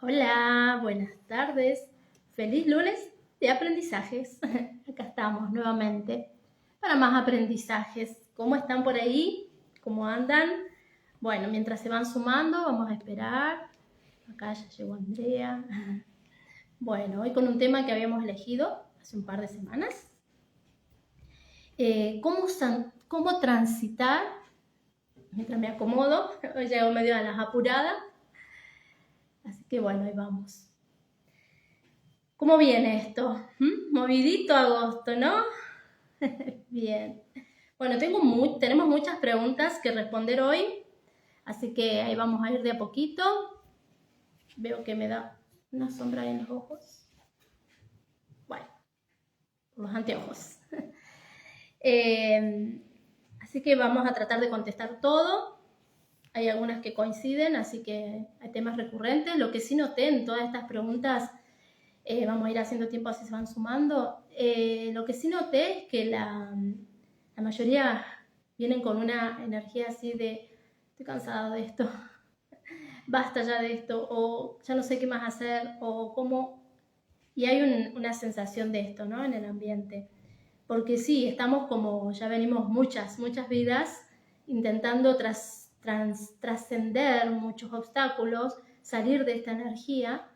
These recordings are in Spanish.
Hola, buenas tardes. Feliz lunes de aprendizajes. Acá estamos nuevamente para más aprendizajes. ¿Cómo están por ahí? ¿Cómo andan? Bueno, mientras se van sumando, vamos a esperar. Acá ya llegó Andrea. Bueno, hoy con un tema que habíamos elegido hace un par de semanas. ¿Cómo transitar? Mientras me acomodo, hoy llego medio a las apuradas. Así que bueno, ahí vamos. ¿Cómo viene esto? Movidito agosto, ¿no? Bien. Bueno, tenemos muchas preguntas que responder hoy, así que ahí vamos a ir de a poquito. Veo que me da una sombra en los ojos. Bueno, los anteojos. Así que vamos a tratar de contestar todo. Hay algunas que coinciden, así que hay temas recurrentes. Lo que sí noté en todas estas preguntas, vamos a ir haciendo tiempo así se van sumando. Lo que sí noté es que la mayoría vienen con una energía así de estoy cansada de esto, basta ya de esto, o ya no sé qué más hacer, o cómo. Y hay una sensación de esto, ¿no? En el ambiente. Porque sí, estamos como ya venimos muchas vidas intentando trascender muchos obstáculos, salir de esta energía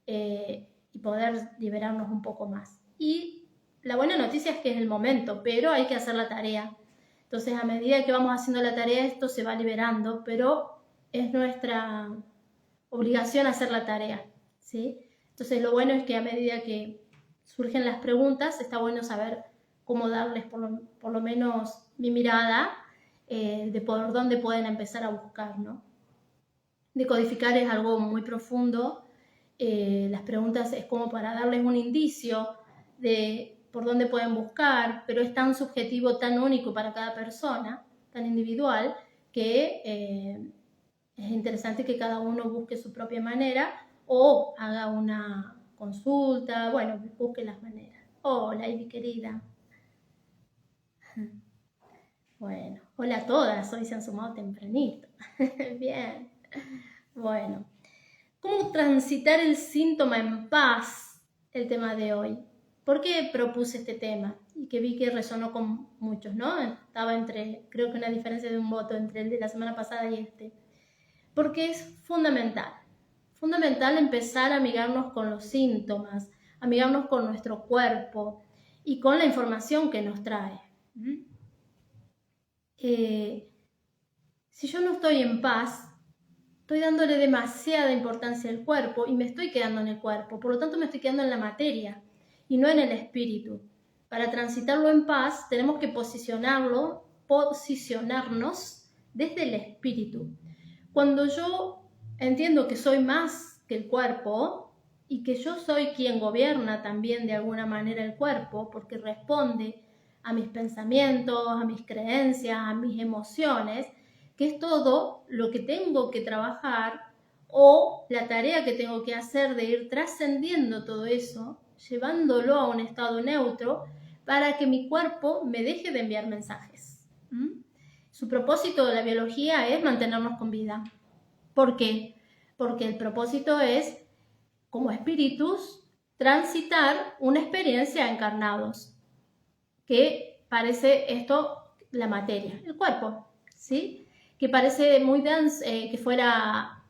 y poder liberarnos un poco más. Y la buena noticia es que es el momento, pero hay que hacer la tarea. Entonces, a medida que vamos haciendo la tarea, esto se va liberando, pero es nuestra obligación hacer la tarea, ¿sí? Entonces, lo bueno es que a medida que surgen las preguntas, está bueno saber cómo darles por lo menos mi mirada de por dónde pueden empezar a buscar, ¿no? Decodificar es algo muy profundo. Las preguntas es como para darles un indicio de por dónde pueden buscar, pero es tan subjetivo, tan único para cada persona, tan individual, que es interesante que cada uno busque su propia manera o haga una consulta, bueno, busque las maneras. Hola, Ivy querida. Bueno, hola a todas, hoy se han sumado tempranito. Bien, bueno. ¿Cómo transitar el síntoma en paz? El tema de hoy. ¿Por qué propuse este tema? Y que vi que resonó con muchos, ¿no? Estaba creo que una diferencia de un voto entre el de la semana pasada y este. Porque es fundamental. Fundamental empezar a amigarnos con los síntomas, amigarnos con nuestro cuerpo y con la información que nos trae. Si yo no estoy en paz, estoy dándole demasiada importancia al cuerpo y me estoy quedando en el cuerpo, por lo tanto me estoy quedando en la materia y no en el espíritu. Para transitarlo en paz tenemos que posicionarnos desde el espíritu. Cuando yo entiendo que soy más que el cuerpo y que yo soy quien gobierna también de alguna manera el cuerpo, porque responde a mis pensamientos, a mis creencias, a mis emociones, que es todo lo que tengo que trabajar o la tarea que tengo que hacer de ir trascendiendo todo eso, llevándolo a un estado neutro para que mi cuerpo me deje de enviar mensajes. Su propósito de la biología es mantenernos con vida. ¿Por qué? Porque el propósito es, como espíritus, transitar una experiencia encarnados, que parece esto la materia, el cuerpo, ¿sí? Que parece muy denso, que fuera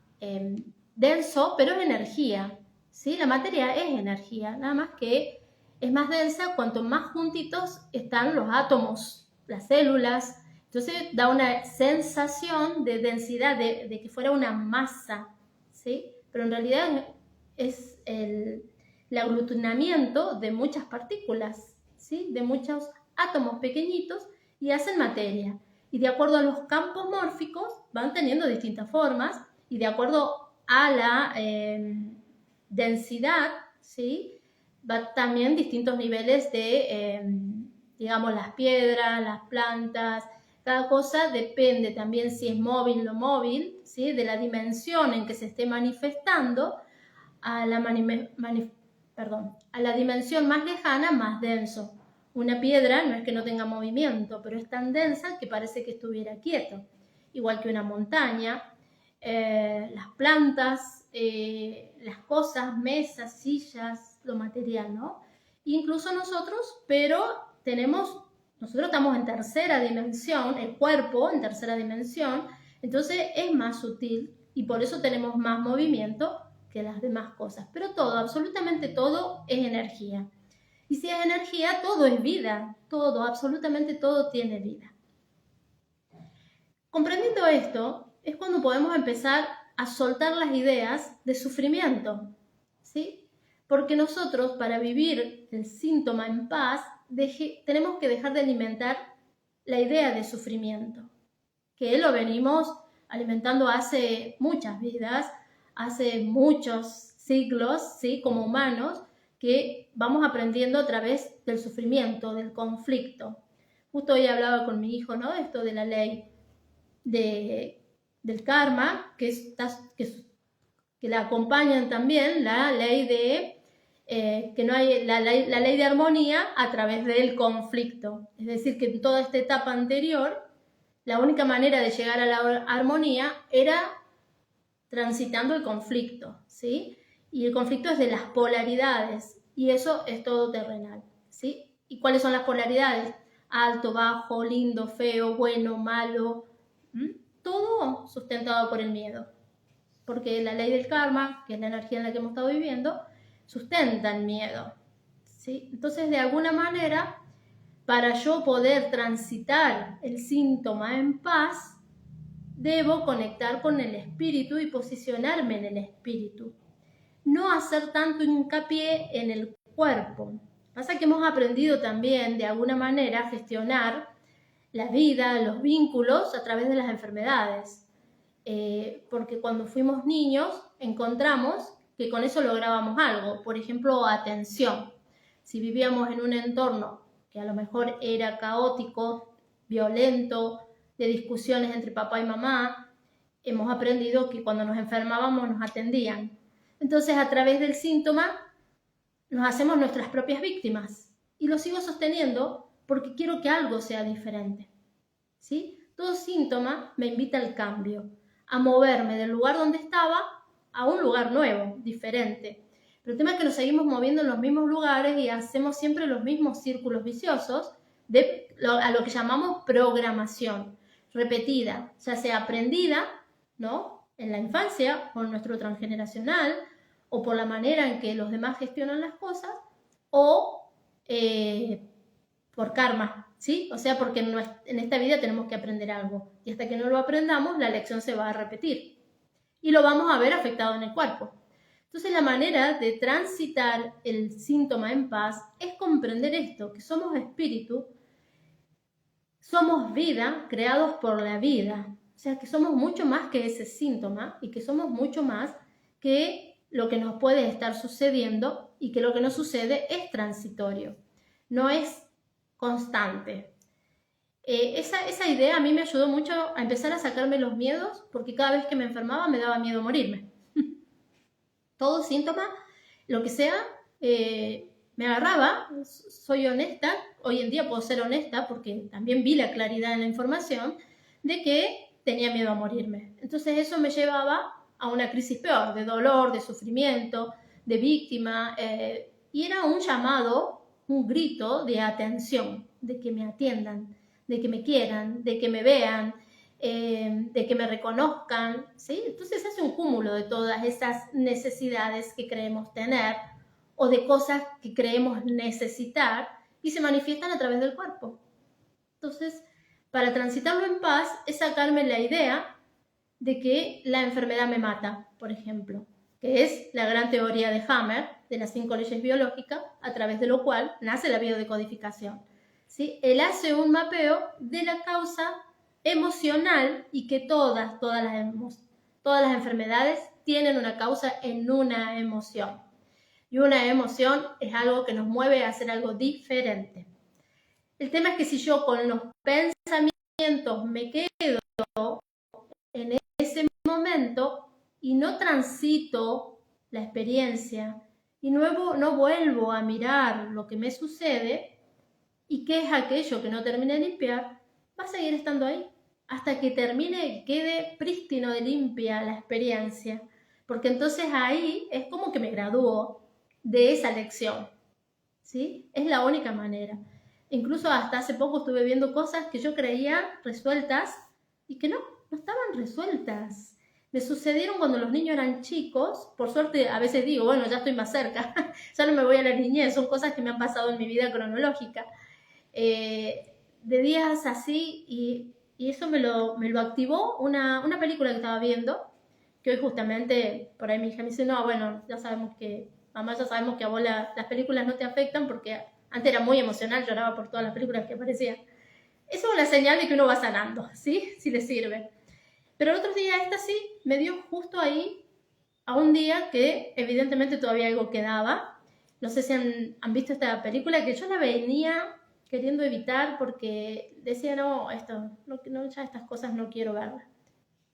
denso, pero es energía, ¿sí? La materia es energía, nada más que es más densa cuanto más juntitos están los átomos, las células. Entonces da una sensación de densidad, de que fuera una masa, ¿sí? Pero en realidad es el aglutinamiento de muchas partículas, ¿sí? De muchos átomos pequeñitos y hacen materia. Y de acuerdo a los campos mórficos van teniendo distintas formas y de acuerdo a la densidad, ¿sí? Va también distintos niveles de, digamos, las piedras, las plantas. Cada cosa depende también si es móvil o no móvil, ¿sí? De la dimensión en que se esté manifestando a la dimensión más lejana, más denso. Una piedra no es que no tenga movimiento, pero es tan densa que parece que estuviera quieto. Igual que una montaña, las plantas las cosas, mesas, sillas, lo material, ¿no? Incluso nosotros, pero nosotros estamos en tercera dimensión, el cuerpo en tercera dimensión, entonces es más sutil y por eso tenemos más movimiento que las demás cosas. Pero todo, absolutamente todo es energía. Y si es energía, todo es vida, todo, absolutamente todo tiene vida. Comprendiendo esto, es cuando podemos empezar a soltar las ideas de sufrimiento, ¿sí? Porque nosotros, para vivir el síntoma en paz, tenemos que dejar de alimentar la idea de sufrimiento, que lo venimos alimentando hace muchas vidas, hace muchos siglos, ¿sí? Como humanos, que vamos aprendiendo a través del sufrimiento, del conflicto. Justo hoy hablaba con mi hijo, ¿no? Esto de la ley del karma, que la acompañan también la ley de que no hay la ley de armonía a través del conflicto. Es decir, que en toda esta etapa anterior, la única manera de llegar a la armonía era transitando el conflicto, ¿sí? Y el conflicto es de las polaridades, y eso es todo terrenal, ¿sí? ¿Y cuáles son las polaridades? Alto, bajo, lindo, feo, bueno, malo, todo sustentado por el miedo. Porque la ley del karma, que es la energía en la que hemos estado viviendo, sustenta el miedo, ¿sí? Entonces, de alguna manera, para yo poder transitar el síntoma en paz, debo conectar con el espíritu y posicionarme en el espíritu. No hacer tanto hincapié en el cuerpo. Pasa que hemos aprendido también, de alguna manera, a gestionar la vida, los vínculos a través de las enfermedades. Porque cuando fuimos niños encontramos que con eso lográbamos algo. Por ejemplo, atención. Si vivíamos en un entorno que a lo mejor era caótico, violento, de discusiones entre papá y mamá, hemos aprendido que cuando nos enfermábamos nos atendían. Entonces, a través del síntoma, nos hacemos nuestras propias víctimas. Y lo sigo sosteniendo porque quiero que algo sea diferente, ¿sí? Todo síntoma me invita al cambio, a moverme del lugar donde estaba a un lugar nuevo, diferente. Pero el tema es que nos seguimos moviendo en los mismos lugares y hacemos siempre los mismos círculos viciosos a lo que llamamos programación repetida, ya sea aprendida, ¿no? En la infancia, por nuestro transgeneracional, o por la manera en que los demás gestionan las cosas, o por karma, ¿sí? O sea, porque en esta vida tenemos que aprender algo, y hasta que no lo aprendamos, la lección se va a repetir, y lo vamos a ver afectado en el cuerpo. Entonces, la manera de transitar el síntoma en paz es comprender esto, que somos espíritu, somos vida, creados por la vida. O sea, que somos mucho más que ese síntoma y que somos mucho más que lo que nos puede estar sucediendo y que lo que nos sucede es transitorio, no es constante. Esa idea a mí me ayudó mucho a empezar a sacarme los miedos, porque cada vez que me enfermaba me daba miedo morirme. Todo síntoma, lo que sea, me agarraba. Soy honesta, hoy en día puedo ser honesta porque también vi la claridad en la información de que tenía miedo a morirme. Entonces eso me llevaba a una crisis peor, de dolor, de sufrimiento, de víctima, y era un llamado, un grito de atención, de que me atiendan, de que me quieran, de que me vean, de que me reconozcan, ¿sí? Entonces hace un cúmulo de todas esas necesidades que creemos tener o de cosas que creemos necesitar y se manifiestan a través del cuerpo. Entonces, para transitarlo en paz es sacarme la idea de que la enfermedad me mata, por ejemplo, que es la gran teoría de Hammer, de las 5 leyes biológicas, a través de lo cual nace la biodecodificación, ¿sí? Él hace un mapeo de la causa emocional y que todas las enfermedades tienen una causa en una emoción. Y una emoción es algo que nos mueve a hacer algo diferente. El tema es que si yo con los pensamientos me quedo en ese momento y no transito la experiencia y no vuelvo a mirar lo que me sucede y qué es aquello que no termine de limpiar, va a seguir estando ahí hasta que termine y quede prístino de limpia la experiencia, porque entonces ahí es como que me gradúo de esa lección, ¿sí? Es la única manera. Incluso hasta hace poco estuve viendo cosas que yo creía resueltas y que no estaban resueltas. Me sucedieron cuando los niños eran chicos. Por suerte, a veces digo, bueno, ya estoy más cerca, ya no me voy a la niñez, son cosas que me han pasado en mi vida cronológica. De días así, y eso me lo activó una película que estaba viendo, que hoy justamente, por ahí mi hija me dice, no, bueno, ya sabemos que, mamá, ya sabemos que a vos las películas no te afectan, porque antes era muy emocional, lloraba por todas las películas que aparecían. Eso es una señal de que uno va sanando, ¿sí? Si le sirve. Pero el otro día esta sí me dio justo ahí a un día que evidentemente todavía algo quedaba. No sé si han visto esta película, que yo la venía queriendo evitar porque decía, no, ya estas cosas no quiero verlas.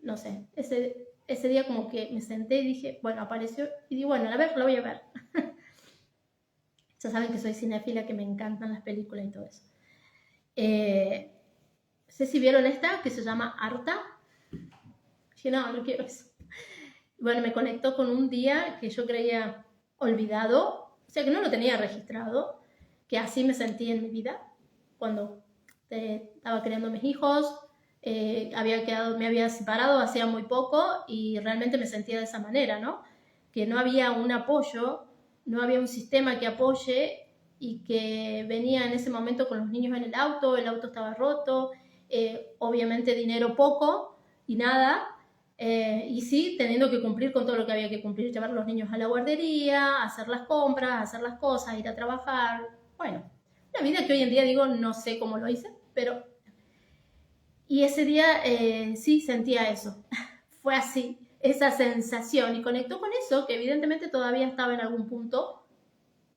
No sé, ese día como que me senté y dije, bueno, apareció y dije, bueno, a ver, la voy a ver. Ya saben que soy cinéfila, que me encantan las películas y todo eso. No sé si vieron esta, que se llama Arta. Dije, no quiero eso. Bueno, me conectó con un día que yo creía olvidado, o sea que no lo tenía registrado, que así me sentí en mi vida cuando estaba criando a mis hijos, me había separado hacía muy poco y realmente me sentía de esa manera, ¿no? Que no había un apoyo, no había un sistema que apoye y que venía en ese momento con los niños en el auto estaba roto, obviamente dinero poco y nada. Y sí, teniendo que cumplir con todo lo que había que cumplir, llevar a los niños a la guardería, hacer las compras, hacer las cosas, ir a trabajar. Bueno, una vida que hoy en día digo, no sé cómo lo hice, pero... Y ese día sí sentía eso, fue así, esa sensación, y conectó con eso, que evidentemente todavía estaba en algún punto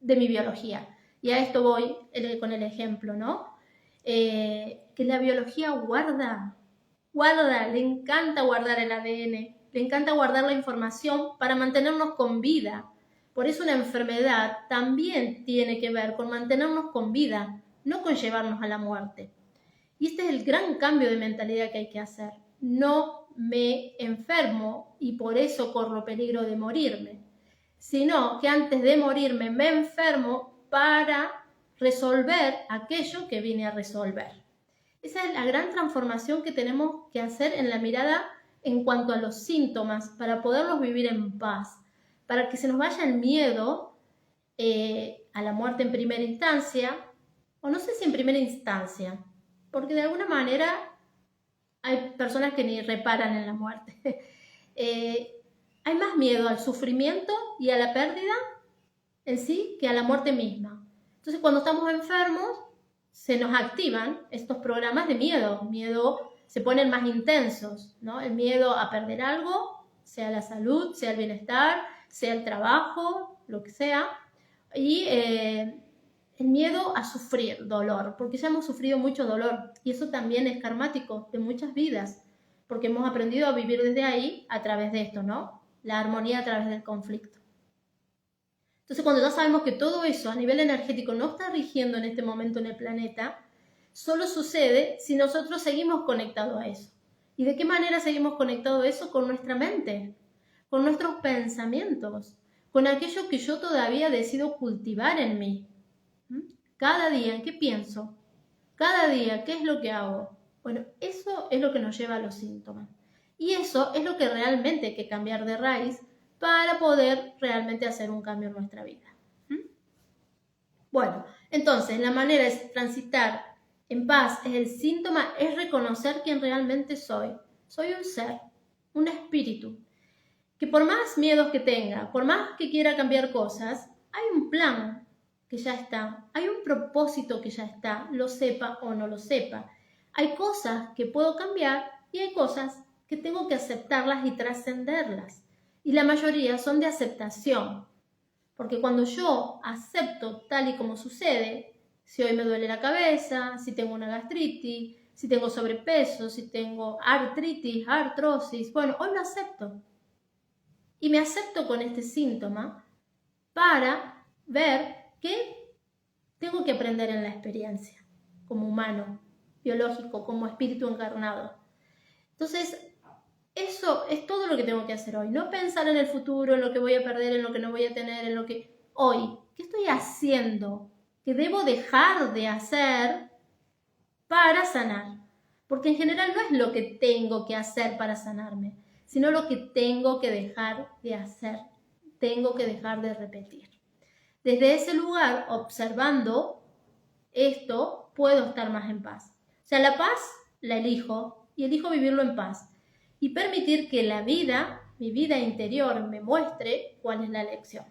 de mi biología. Y a esto voy con el ejemplo, ¿no? Que la biología guarda, le encanta guardar el ADN, le encanta guardar la información para mantenernos con vida. Por eso una enfermedad también tiene que ver con mantenernos con vida, no con llevarnos a la muerte. Y este es el gran cambio de mentalidad que hay que hacer. No me enfermo y por eso corro peligro de morirme, sino que antes de morirme me enfermo para resolver aquello que vine a resolver. Esa es la gran transformación que tenemos que hacer en la mirada en cuanto a los síntomas para poderlos vivir en paz, para que se nos vaya el miedo a la muerte en primera instancia, o no sé si en primera instancia, porque de alguna manera hay personas que ni reparan en la muerte. Hay más miedo al sufrimiento y a la pérdida en sí que a la muerte misma. Entonces, cuando estamos enfermos, se nos activan estos programas de miedo se ponen más intensos, ¿no? El miedo a perder algo, sea la salud, sea el bienestar, sea el trabajo, lo que sea, y el miedo a sufrir dolor, porque ya hemos sufrido mucho dolor, y eso también es karmático de muchas vidas, porque hemos aprendido a vivir desde ahí a través de esto, ¿no? La armonía a través del conflicto. Entonces, cuando ya sabemos que todo eso a nivel energético no está rigiendo en este momento en el planeta, solo sucede si nosotros seguimos conectados a eso. ¿Y de qué manera seguimos conectados a eso? Con nuestra mente, con nuestros pensamientos, con aquello que yo todavía decido cultivar en mí. Cada día, ¿en qué pienso? Cada día, ¿qué es lo que hago? Bueno, eso es lo que nos lleva a los síntomas. Y eso es lo que realmente hay que cambiar de raíz para poder realmente hacer un cambio en nuestra vida. Bueno, entonces la manera de transitar en paz es el síntoma, es reconocer quién realmente soy. Soy un ser, un espíritu, que por más miedos que tenga, por más que quiera cambiar cosas, hay un plan que ya está, hay un propósito que ya está, lo sepa o no lo sepa. Hay cosas que puedo cambiar y hay cosas que tengo que aceptarlas y trascenderlas. Y la mayoría son de aceptación, porque cuando yo acepto tal y como sucede, si hoy me duele la cabeza, si tengo una gastritis, si tengo sobrepeso, si tengo artritis, artrosis, bueno, hoy lo acepto. Y me acepto con este síntoma para ver qué tengo que aprender en la experiencia, como humano, biológico, como espíritu encarnado. Entonces, Eso es todo lo que tengo que hacer hoy. No pensar en el futuro, en lo que voy a perder, en lo que no voy a tener, en lo que... Hoy, ¿qué estoy haciendo? ¿Qué debo dejar de hacer para sanar? Porque en general no es lo que tengo que hacer para sanarme, sino lo que tengo que dejar de hacer. Tengo que dejar de repetir. Desde ese lugar, observando esto, puedo estar más en paz. O sea, la paz la elijo y elijo vivirlo en paz. Y permitir que la vida, mi vida interior, me muestre cuál es la lección.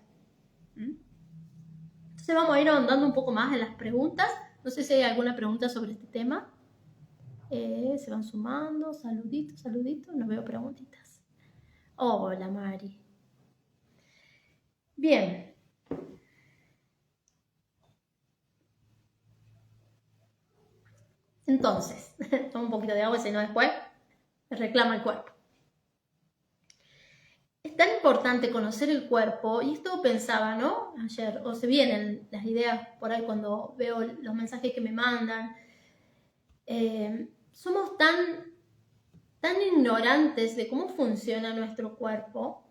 Entonces vamos a ir ahondando un poco más en las preguntas. No sé si hay alguna pregunta sobre este tema. Se van sumando, saluditos, saluditos, no veo preguntitas. Hola Mari. Bien. Entonces, toma un poquito de agua, si no después me reclama el cuerpo. Es tan importante conocer el cuerpo, y esto pensaba, ¿no? Ayer, o se vienen las ideas por ahí cuando veo los mensajes que me mandan. Somos tan ignorantes de cómo funciona nuestro cuerpo.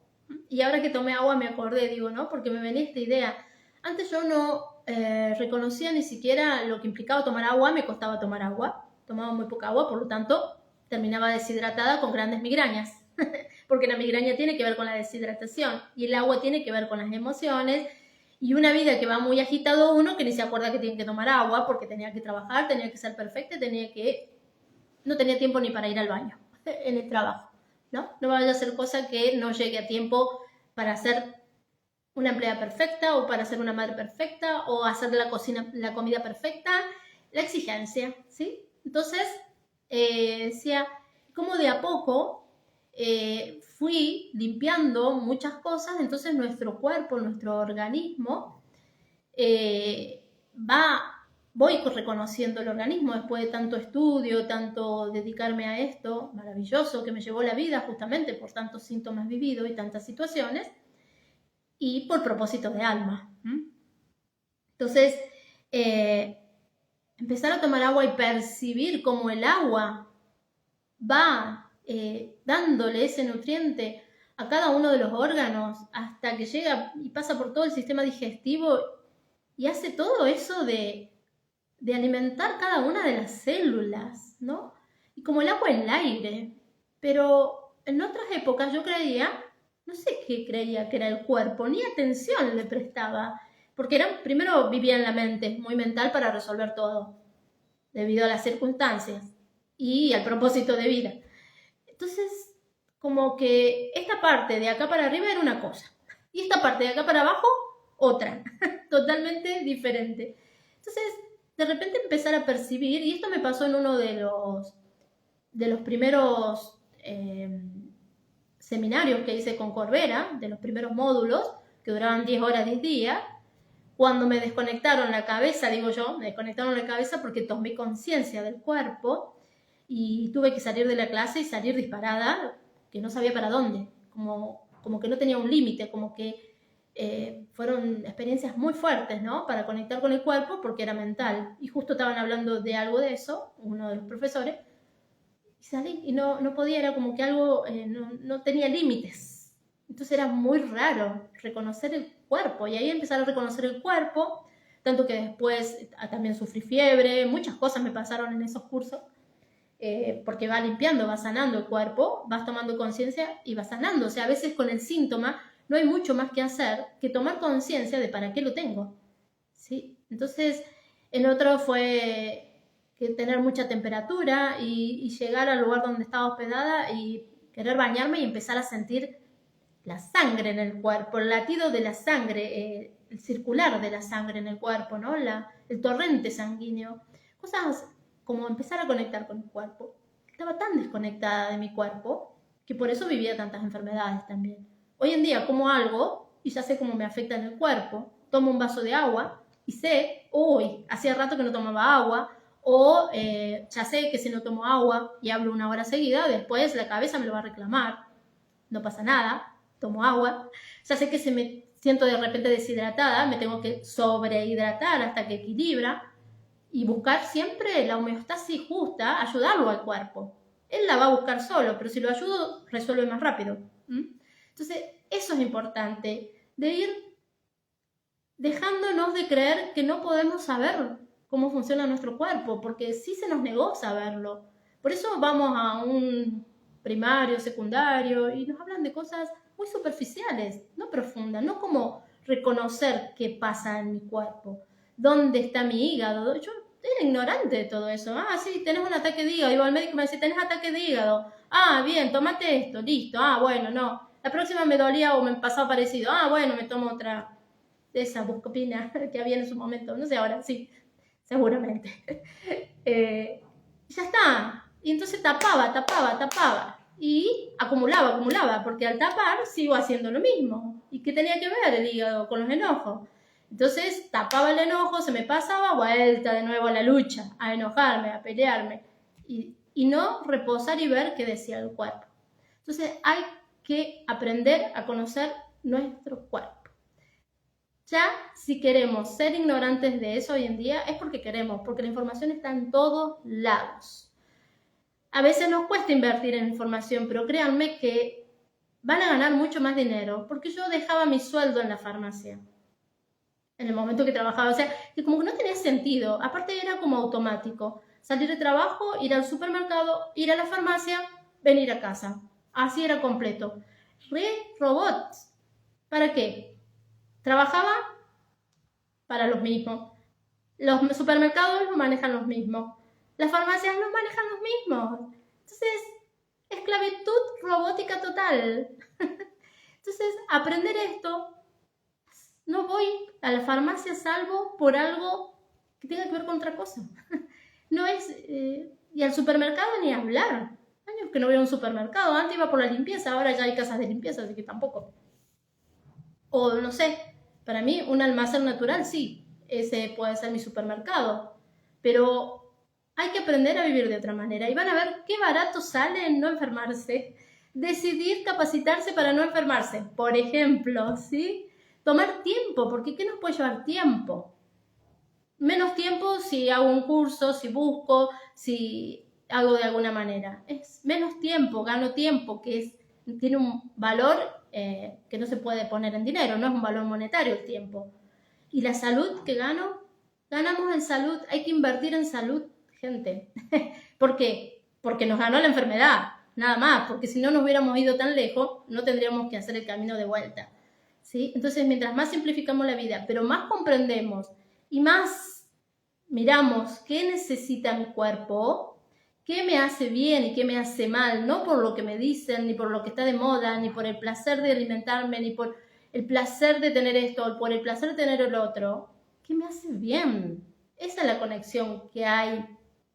Y ahora que tomé agua me acordé, digo, ¿no? Porque me venía esta idea. Antes yo no reconocía ni siquiera lo que implicaba tomar agua, me costaba tomar agua. Tomaba muy poca agua, por lo tanto, terminaba deshidratada con grandes migrañas. Porque la migraña tiene que ver con la deshidratación y el agua tiene que ver con las emociones y una vida que va muy agitado uno que ni se acuerda que tiene que tomar agua porque tenía que trabajar, tenía que ser perfecta, no tenía tiempo ni para ir al baño en el trabajo, ¿no? No vaya a hacer cosa que no llegue a tiempo para ser una empleada perfecta o para ser una madre perfecta o hacer la comida perfecta, la exigencia, ¿sí? Entonces, decía, como de a poco fui limpiando muchas cosas, entonces nuestro cuerpo, nuestro organismo, voy reconociendo el organismo después de tanto estudio, tanto dedicarme a esto, maravilloso, que me llevó la vida justamente por tantos síntomas vividos y tantas situaciones, y por propósito de alma. Entonces, empezar a tomar agua y percibir cómo el agua va dándole ese nutriente a cada uno de los órganos hasta que llega y pasa por todo el sistema digestivo y hace todo eso de alimentar cada una de las células, ¿no? Y como el agua el aire. Pero en otras épocas yo creía, no sé qué creía que era el cuerpo, ni atención le prestaba, porque primero vivía en la mente, muy mental para resolver todo, debido a las circunstancias y al propósito de vida. Entonces, como que esta parte de acá para arriba era una cosa y esta parte de acá para abajo otra, totalmente diferente. Entonces, de repente empezar a percibir, y esto me pasó en uno de los primeros seminarios que hice con Corbera, de los primeros módulos, que duraban 10 horas, 10 días, cuando me desconectaron la cabeza, digo yo, me desconectaron la cabeza porque tomé conciencia del cuerpo y tuve que salir de la clase y salir disparada, que no sabía para dónde, como que no tenía un límite, como que fueron experiencias muy fuertes, ¿no? Para conectar con el cuerpo porque era mental. Y justo estaban hablando de algo de eso, uno de los profesores, y salí y no podía, era como que algo no tenía límites. Entonces era muy raro reconocer el cuerpo y ahí empezar a reconocer el cuerpo, tanto que después también sufrí fiebre, muchas cosas me pasaron en esos cursos. Porque va limpiando, va sanando el cuerpo, vas tomando conciencia y va sanando. O sea, a veces con el síntoma no hay mucho más que hacer que tomar conciencia de para qué lo tengo, ¿sí? Entonces, en otro fue que tener mucha temperatura y llegar al lugar donde estaba hospedada y querer bañarme y empezar a sentir la sangre en el cuerpo, el latido de la sangre, el circular de la sangre en el cuerpo, ¿no? El torrente sanguíneo, cosas como empezar a conectar con el cuerpo. Estaba tan desconectada de mi cuerpo que por eso vivía tantas enfermedades también. Hoy en día como algo y ya sé cómo me afecta en el cuerpo. Tomo un vaso de agua y sé, uy, hacía rato que no tomaba agua, o ya sé que si no tomo agua y hablo 1 hora seguida, después la cabeza me lo va a reclamar. No pasa nada, tomo agua. Ya sé que si me siento de repente deshidratada, me tengo que sobrehidratar hasta que equilibra y buscar siempre la homeostasis justa, ayudarlo al cuerpo. él la va a buscar solo, pero si lo ayudo, resuelve más rápido. Entonces, eso es importante, de ir dejándonos de creer que no podemos saber cómo funciona nuestro cuerpo, porque sí se nos negó saberlo. Por eso vamos a un primario, secundario, y nos hablan de cosas muy superficiales, no profundas, no como reconocer qué pasa en mi cuerpo, dónde está mi hígado. Yo era ignorante de todo eso. Ah, sí, tenés un ataque de hígado. Iba al médico y me decía, tenés ataque de hígado. Ah, bien, tómate esto, listo. Ah, bueno, no. La próxima me dolía o me pasaba parecido. Ah, bueno, me tomo otra de esa buscopina que había en su momento. No sé, ahora sí, seguramente. Ya está. Y entonces tapaba. Y acumulaba, porque al tapar sigo haciendo lo mismo. ¿Y qué tenía que ver el hígado con los enojos? Entonces tapaba el enojo, se me pasaba, vuelta de nuevo a la lucha, a enojarme, a pelearme. Y no reposar y ver qué decía el cuerpo. Entonces hay que aprender a conocer nuestro cuerpo. Ya si queremos ser ignorantes de eso hoy en día es porque queremos, porque la información está en todos lados. A veces nos cuesta invertir en información, pero créanme que van a ganar mucho más dinero, porque yo dejaba mi sueldo en la farmacia, en el momento que trabajaba, o sea, que como que no tenía sentido, aparte era como automático, salir de trabajo, ir al supermercado, ir a la farmacia, venir a casa, así era completo. Robots, ¿para qué? Trabajaba para los mismos, los supermercados los manejan los mismos, las farmacias los manejan los mismos, entonces, esclavitud robótica total. Entonces, aprender esto, no voy a la farmacia salvo por algo que tenga que ver con otra cosa. No es, y al supermercado ni hablar. Años que no voy a un supermercado, antes iba por la limpieza, ahora ya hay casas de limpieza, así que tampoco. O no sé, para mí un almacén natural sí, ese puede ser mi supermercado, pero hay que aprender a vivir de otra manera y van a ver qué barato sale en no enfermarse. Decidir capacitarse para no enfermarse, por ejemplo, ¿sí? Tomar tiempo, porque ¿qué nos puede llevar tiempo? Menos tiempo si hago un curso, si busco, si hago de alguna manera. Es menos tiempo, gano tiempo, que tiene un valor que no se puede poner en dinero, no es un valor monetario el tiempo. Y la salud que ganamos en salud, hay que invertir en salud, gente. ¿Por qué? Porque nos ganó la enfermedad, nada más, porque si no nos hubiéramos ido tan lejos, no tendríamos que hacer el camino de vuelta, ¿sí? Entonces, mientras más simplificamos la vida, pero más comprendemos y más miramos qué necesita mi cuerpo, qué me hace bien y qué me hace mal, no por lo que me dicen, ni por lo que está de moda, ni por el placer de alimentarme, ni por el placer de tener esto, o por el placer de tener el otro, ¿qué me hace bien? Esa es la conexión que hay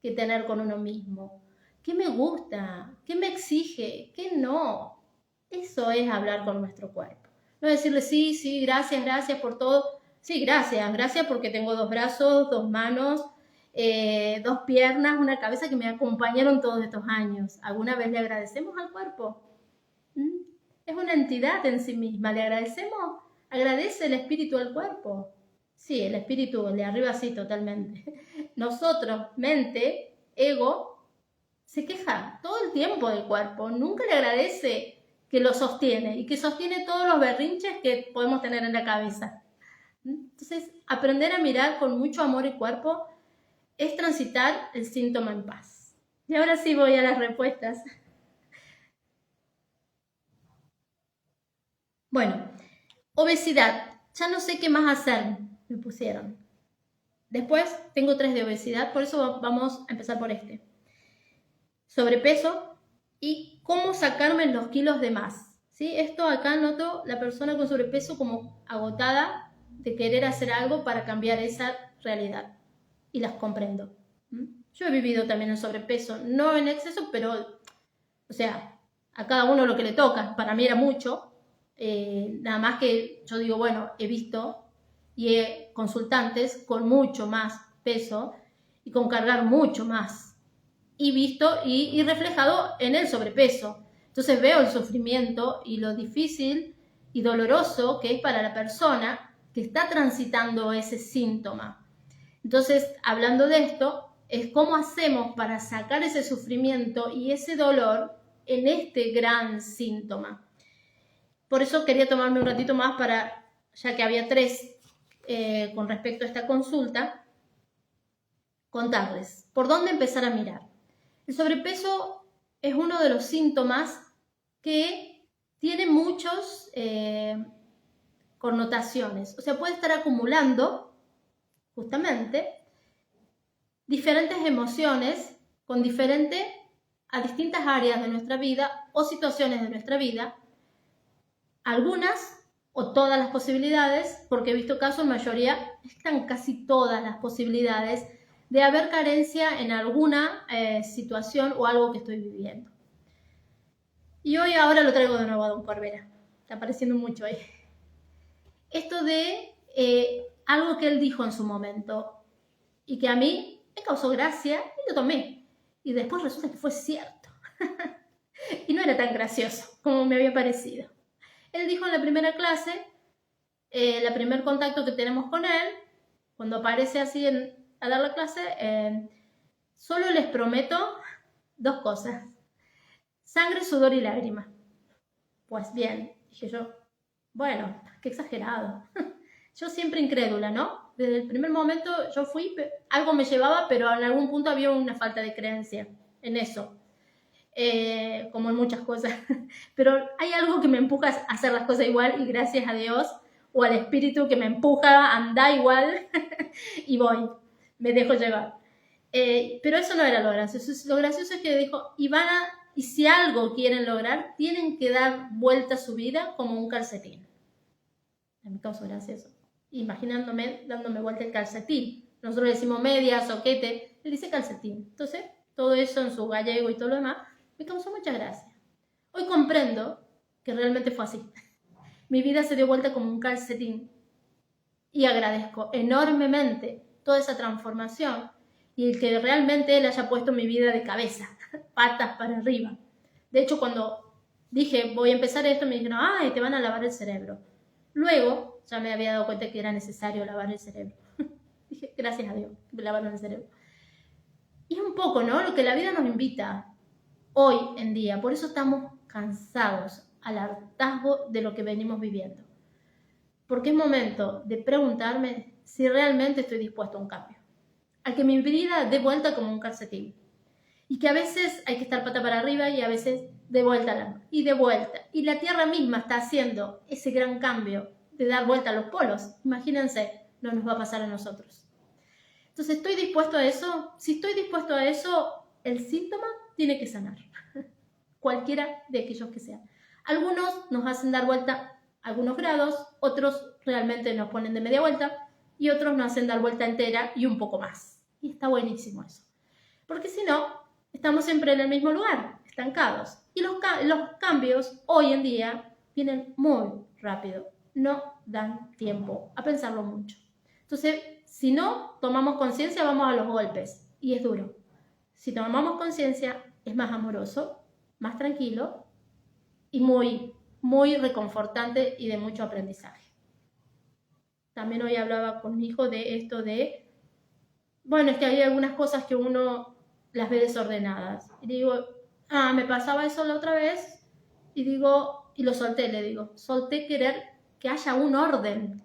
que tener con uno mismo. ¿Qué me gusta? ¿Qué me exige? ¿Qué no? Eso es hablar con nuestro cuerpo. No decirle sí, gracias por todo. Sí, gracias porque tengo 2 brazos, 2 manos, 2 piernas, una cabeza que me acompañaron todos estos años. ¿Alguna vez le agradecemos al cuerpo? Es una entidad en sí misma. ¿Le agradecemos? ¿Agradece el espíritu al cuerpo? Sí, el espíritu de arriba sí, totalmente. Nosotros, mente, ego, se queja todo el tiempo del cuerpo. Nunca le agradece que lo sostiene y que sostiene todos los berrinches que podemos tener en la cabeza. Entonces, aprender a mirar con mucho amor el cuerpo es transitar el síntoma en paz. Y ahora sí voy a las respuestas. Bueno, obesidad. Ya no sé qué más hacer, me pusieron. Después tengo 3 de obesidad, por eso vamos a empezar por este. Sobrepeso y cómo sacarme los kilos de más. ¿Sí? Esto acá noto la persona con sobrepeso como agotada de querer hacer algo para cambiar esa realidad. Y las comprendo. Yo he vivido también en sobrepeso, no en exceso, pero, o sea, a cada uno lo que le toca. Para mí era mucho. Nada más que yo digo, bueno, he visto y he consultantes con mucho más peso y con cargar mucho más. Y visto y reflejado en el sobrepeso. Entonces veo el sufrimiento y lo difícil y doloroso que es para la persona que está transitando ese síntoma. Entonces, hablando de esto, es cómo hacemos para sacar ese sufrimiento y ese dolor en este gran síntoma. Por eso quería tomarme un ratito más para, ya que había 3 con respecto a esta consulta, contarles por dónde empezar a mirar. El sobrepeso es uno de los síntomas que tiene muchas connotaciones. O sea, puede estar acumulando justamente diferentes emociones a distintas áreas de nuestra vida o situaciones de nuestra vida, algunas o todas las posibilidades, porque he visto casos, en mayoría, están casi todas las posibilidades de haber carencia en alguna situación o algo que estoy viviendo. Y ahora lo traigo de nuevo a Don Corbera, está apareciendo mucho ahí. Esto de algo que él dijo en su momento y que a mí me causó gracia y lo tomé. Y después resulta que fue cierto. Y no era tan gracioso como me había parecido. Él dijo en la primera clase, el primer contacto que tenemos con él, cuando aparece así a dar la clase, solo les prometo 2 cosas: sangre, sudor y lágrima. Pues bien, dije yo, bueno, qué exagerado. Yo siempre incrédula, ¿no? Desde el primer momento yo fui, algo me llevaba, pero en algún punto había una falta de creencia en eso. Como en muchas cosas. Pero hay algo que me empuja a hacer las cosas igual y gracias a Dios o al espíritu que me empuja a andar igual y voy, me dejo llevar. Pero eso no era lo gracioso. Lo gracioso es que dijo, y si algo quieren lograr, tienen que dar vuelta a su vida como un calcetín. A mí me causó gracioso. Imaginándome dándome vuelta el calcetín. Nosotros decimos media, soquete, él dice calcetín. Entonces, todo eso en su gallego y todo lo demás, me causó mucha gracia. Hoy comprendo que realmente fue así. Mi vida se dio vuelta como un calcetín y agradezco enormemente toda esa transformación y el que realmente él haya puesto mi vida de cabeza, patas para arriba. De hecho, cuando dije voy a empezar esto, me dijeron, ay, te van a lavar el cerebro. Luego ya me había dado cuenta que era necesario lavar el cerebro. Dije, gracias a Dios, me lavaron el cerebro. Y es un poco, ¿no?, lo que la vida nos invita hoy en día. Por eso estamos cansados, al hartazgo de lo que venimos viviendo. Porque es momento de preguntarme si realmente estoy dispuesto a un cambio. A que mi vida dé vuelta como un calcetín. Y que a veces hay que estar pata para arriba y a veces de vuelta y de vuelta. Y la Tierra misma está haciendo ese gran cambio de dar vuelta a los polos. Imagínense, no nos va a pasar a nosotros. Entonces, ¿estoy dispuesto a eso? Si estoy dispuesto a eso, el síntoma tiene que sanar. Cualquiera de aquellos que sean. Algunos nos hacen dar vuelta algunos grados, otros realmente nos ponen de media vuelta y otros nos hacen dar vuelta entera y un poco más. Y está buenísimo eso. Porque si no, estamos siempre en el mismo lugar, estancados. Y los cambios hoy en día vienen muy rápido. No dan tiempo a pensarlo mucho. Entonces, si no tomamos conciencia, vamos a los golpes. Y es duro. Si tomamos conciencia, es más amoroso, más tranquilo y muy, muy reconfortante y de mucho aprendizaje. También hoy hablaba con mi hijo de esto de, bueno, es que hay algunas cosas que uno las ve desordenadas. Y digo, me pasaba eso la otra vez y lo solté, le digo, solté querer que haya un orden.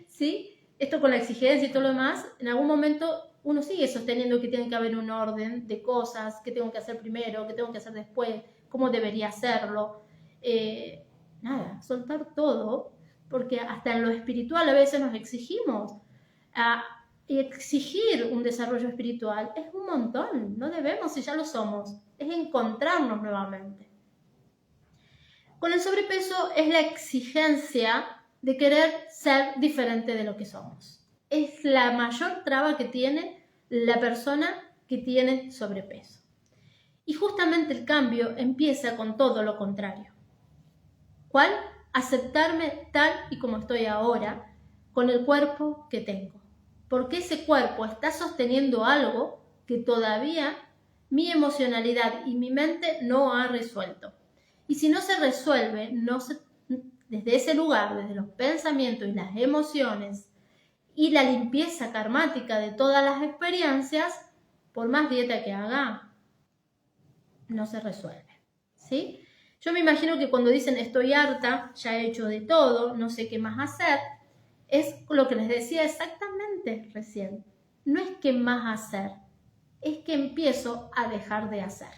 ¿Sí? Esto con la exigencia y todo lo demás, en algún momento uno sigue sosteniendo que tiene que haber un orden de cosas, que tengo que hacer primero, que tengo que hacer después, cómo debería hacerlo. Soltar todo, porque hasta en lo espiritual a veces nos exigimos. Exigir un desarrollo espiritual es un montón, no debemos si ya lo somos, es encontrarnos nuevamente. Con el sobrepeso es la exigencia de querer ser diferente de lo que somos. Es la mayor traba que tiene la persona que tiene sobrepeso. Y justamente el cambio empieza con todo lo contrario. ¿Cuál? Aceptarme tal y como estoy ahora, con el cuerpo que tengo. Porque ese cuerpo está sosteniendo algo que todavía mi emocionalidad y mi mente no ha resuelto. Y si no se resuelve, desde ese lugar, desde los pensamientos y las emociones y la limpieza karmática de todas las experiencias, por más dieta que haga, no se resuelve, ¿sí? Yo me imagino que cuando dicen estoy harta, ya he hecho de todo, no sé qué más hacer, es lo que les decía exactamente recién. No es qué más hacer, es que empiezo a dejar de hacer.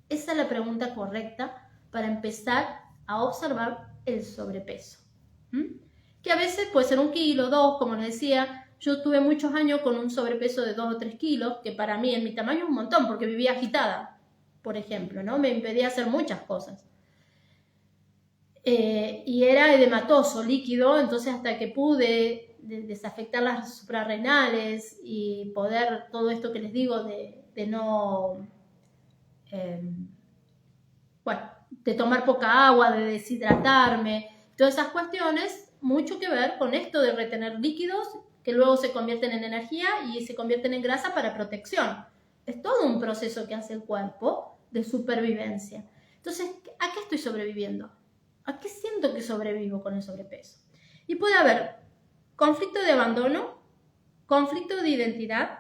Esa es la pregunta correcta para empezar a observar el sobrepeso. Que a veces puede ser 1 kilo, 2, como les decía. Yo tuve muchos años con un sobrepeso de 2 o 3 kilos, que para mí en mi tamaño es un montón, porque vivía agitada, por ejemplo, ¿no? Me impedía hacer muchas cosas. Y era edematoso, líquido, entonces hasta que pude desafectar las suprarrenales y poder, todo esto que les digo, de no, bueno, de tomar poca agua, de deshidratarme, todas esas cuestiones, mucho que ver con esto de retener líquidos que luego se convierten en energía y se convierten en grasa para protección. Es todo un proceso que hace el cuerpo de supervivencia. Entonces, ¿a qué estoy sobreviviendo? ¿A qué siento que sobrevivo con el sobrepeso? Y puede haber conflicto de abandono, conflicto de identidad,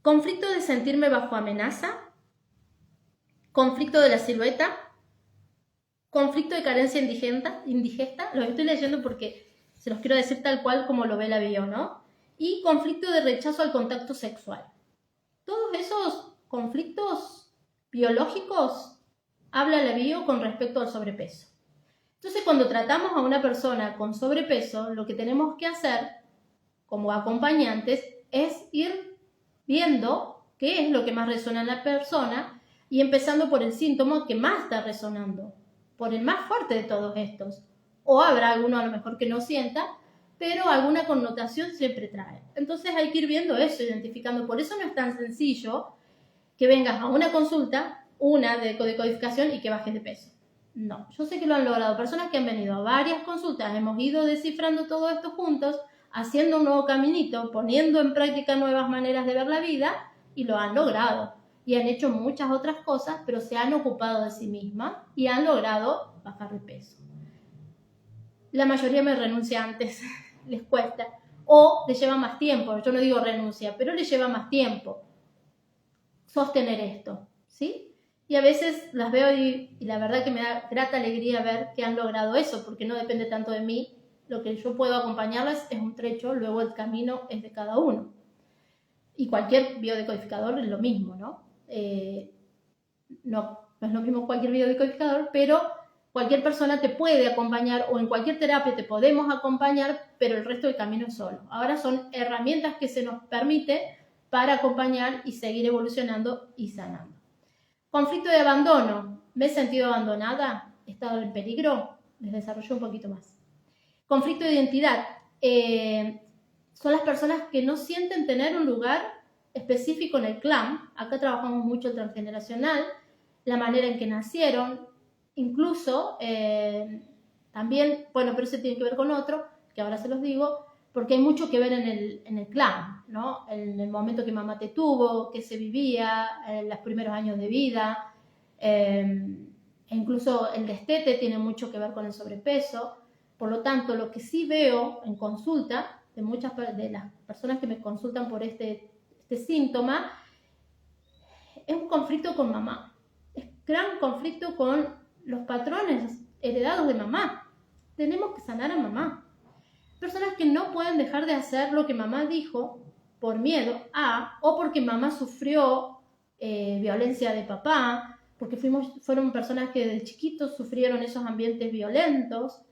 conflicto de sentirme bajo amenaza, conflicto de la silueta, conflicto de carencia indigesta, los estoy leyendo porque se los quiero decir tal cual como lo ve la bio, ¿no? Y conflicto de rechazo al contacto sexual. Todos esos conflictos biológicos habla la bio con respecto al sobrepeso. Entonces, cuando tratamos a una persona con sobrepeso, lo que tenemos que hacer como acompañantes es ir viendo qué es lo que más resuena en la persona y empezando por el síntoma que más está resonando, por el más fuerte de todos estos. O habrá alguno a lo mejor que no sienta, pero alguna connotación siempre trae. Entonces hay que ir viendo eso, identificando. Por eso no es tan sencillo que vengas a una consulta, una de decodificación y que bajes de peso. No, yo sé que lo han logrado. Personas que han venido a varias consultas, hemos ido descifrando todo esto juntos, haciendo un nuevo caminito, poniendo en práctica nuevas maneras de ver la vida y lo han logrado. Y han hecho muchas otras cosas, pero se han ocupado de sí mismas y han logrado bajar de peso. La mayoría me renuncia antes, les cuesta, o les lleva más tiempo. Yo no digo renuncia, pero les lleva más tiempo sostener esto, ¿sí? Y a veces las veo y la verdad que me da grata alegría ver que han logrado eso, porque no depende tanto de mí. Lo que yo puedo acompañarles es un trecho, luego el camino es de cada uno. Y cualquier biodecodificador es lo mismo, ¿no? No es lo mismo cualquier biodecodificador, pero cualquier persona te puede acompañar o en cualquier terapia te podemos acompañar, pero el resto del camino es solo. Ahora son herramientas que se nos permite para acompañar y seguir evolucionando y sanando. Conflicto de abandono. ¿Me he sentido abandonada? ¿He estado en peligro? Les desarrollo un poquito más. Conflicto de identidad. Son las personas que no sienten tener un lugar específico en el clan. Acá trabajamos mucho el transgeneracional, la manera en que nacieron, incluso también, bueno, pero eso tiene que ver con otro, que ahora se los digo, porque hay mucho que ver en el clan, ¿no? En el momento que mamá te tuvo, que se vivía, en los primeros años de vida, e incluso el destete tiene mucho que ver con el sobrepeso. Por lo tanto, lo que sí veo en consulta de muchas de las personas que me consultan por este síntoma es un conflicto con mamá. Es gran conflicto con los patrones heredados de mamá. Tenemos que sanar a mamá. Personas que no pueden dejar de hacer lo que mamá dijo por miedo a, o porque mamá sufrió violencia de papá, porque fueron personas que desde chiquitos sufrieron esos ambientes violentos.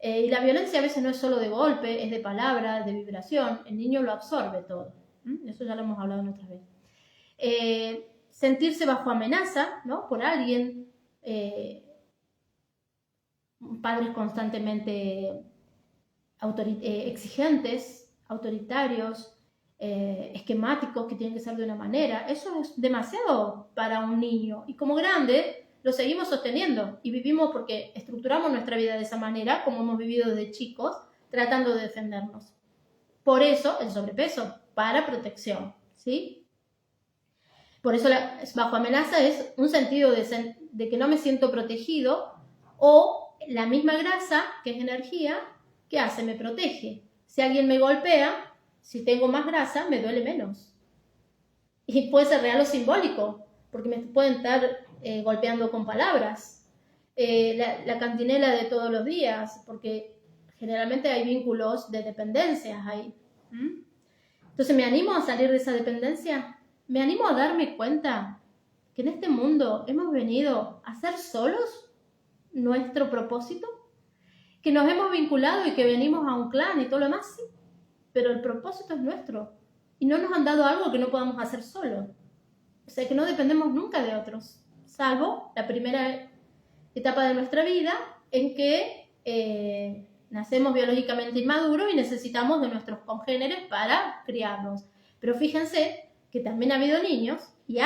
Y la violencia a veces no es solo de golpe, es de palabras, de vibración. El niño lo absorbe todo. Eso ya lo hemos hablado en otras veces. Sentirse bajo amenaza, ¿no? Por alguien. Padres constantemente exigentes, autoritarios, esquemáticos que tienen que ser de una manera. Eso es demasiado para un niño. Y como grande lo seguimos sosteniendo y vivimos porque estructuramos nuestra vida de esa manera, como hemos vivido desde chicos, tratando de defendernos. Por eso el sobrepeso, para protección, ¿sí? Por eso bajo amenaza es un sentido de que no me siento protegido, o la misma grasa, que es energía, ¿qué hace? Me protege. Si alguien me golpea, si tengo más grasa, me duele menos. Y puede ser real o simbólico, porque me pueden estar golpeando con palabras. La cantinela de todos los días, porque generalmente hay vínculos de dependencias ahí. Entonces, ¿me animo a salir de esa dependencia? ¿Me animo a darme cuenta que en este mundo hemos venido a ser solos nuestro propósito? Que nos hemos vinculado y que venimos a un clan y todo lo demás, sí, pero el propósito es nuestro y no nos han dado algo que no podamos hacer solos. O sea que no dependemos nunca de otros, salvo la primera etapa de nuestra vida en que nacemos biológicamente inmaduros y necesitamos de nuestros congéneres para criarnos. Pero fíjense que también ha habido niños, y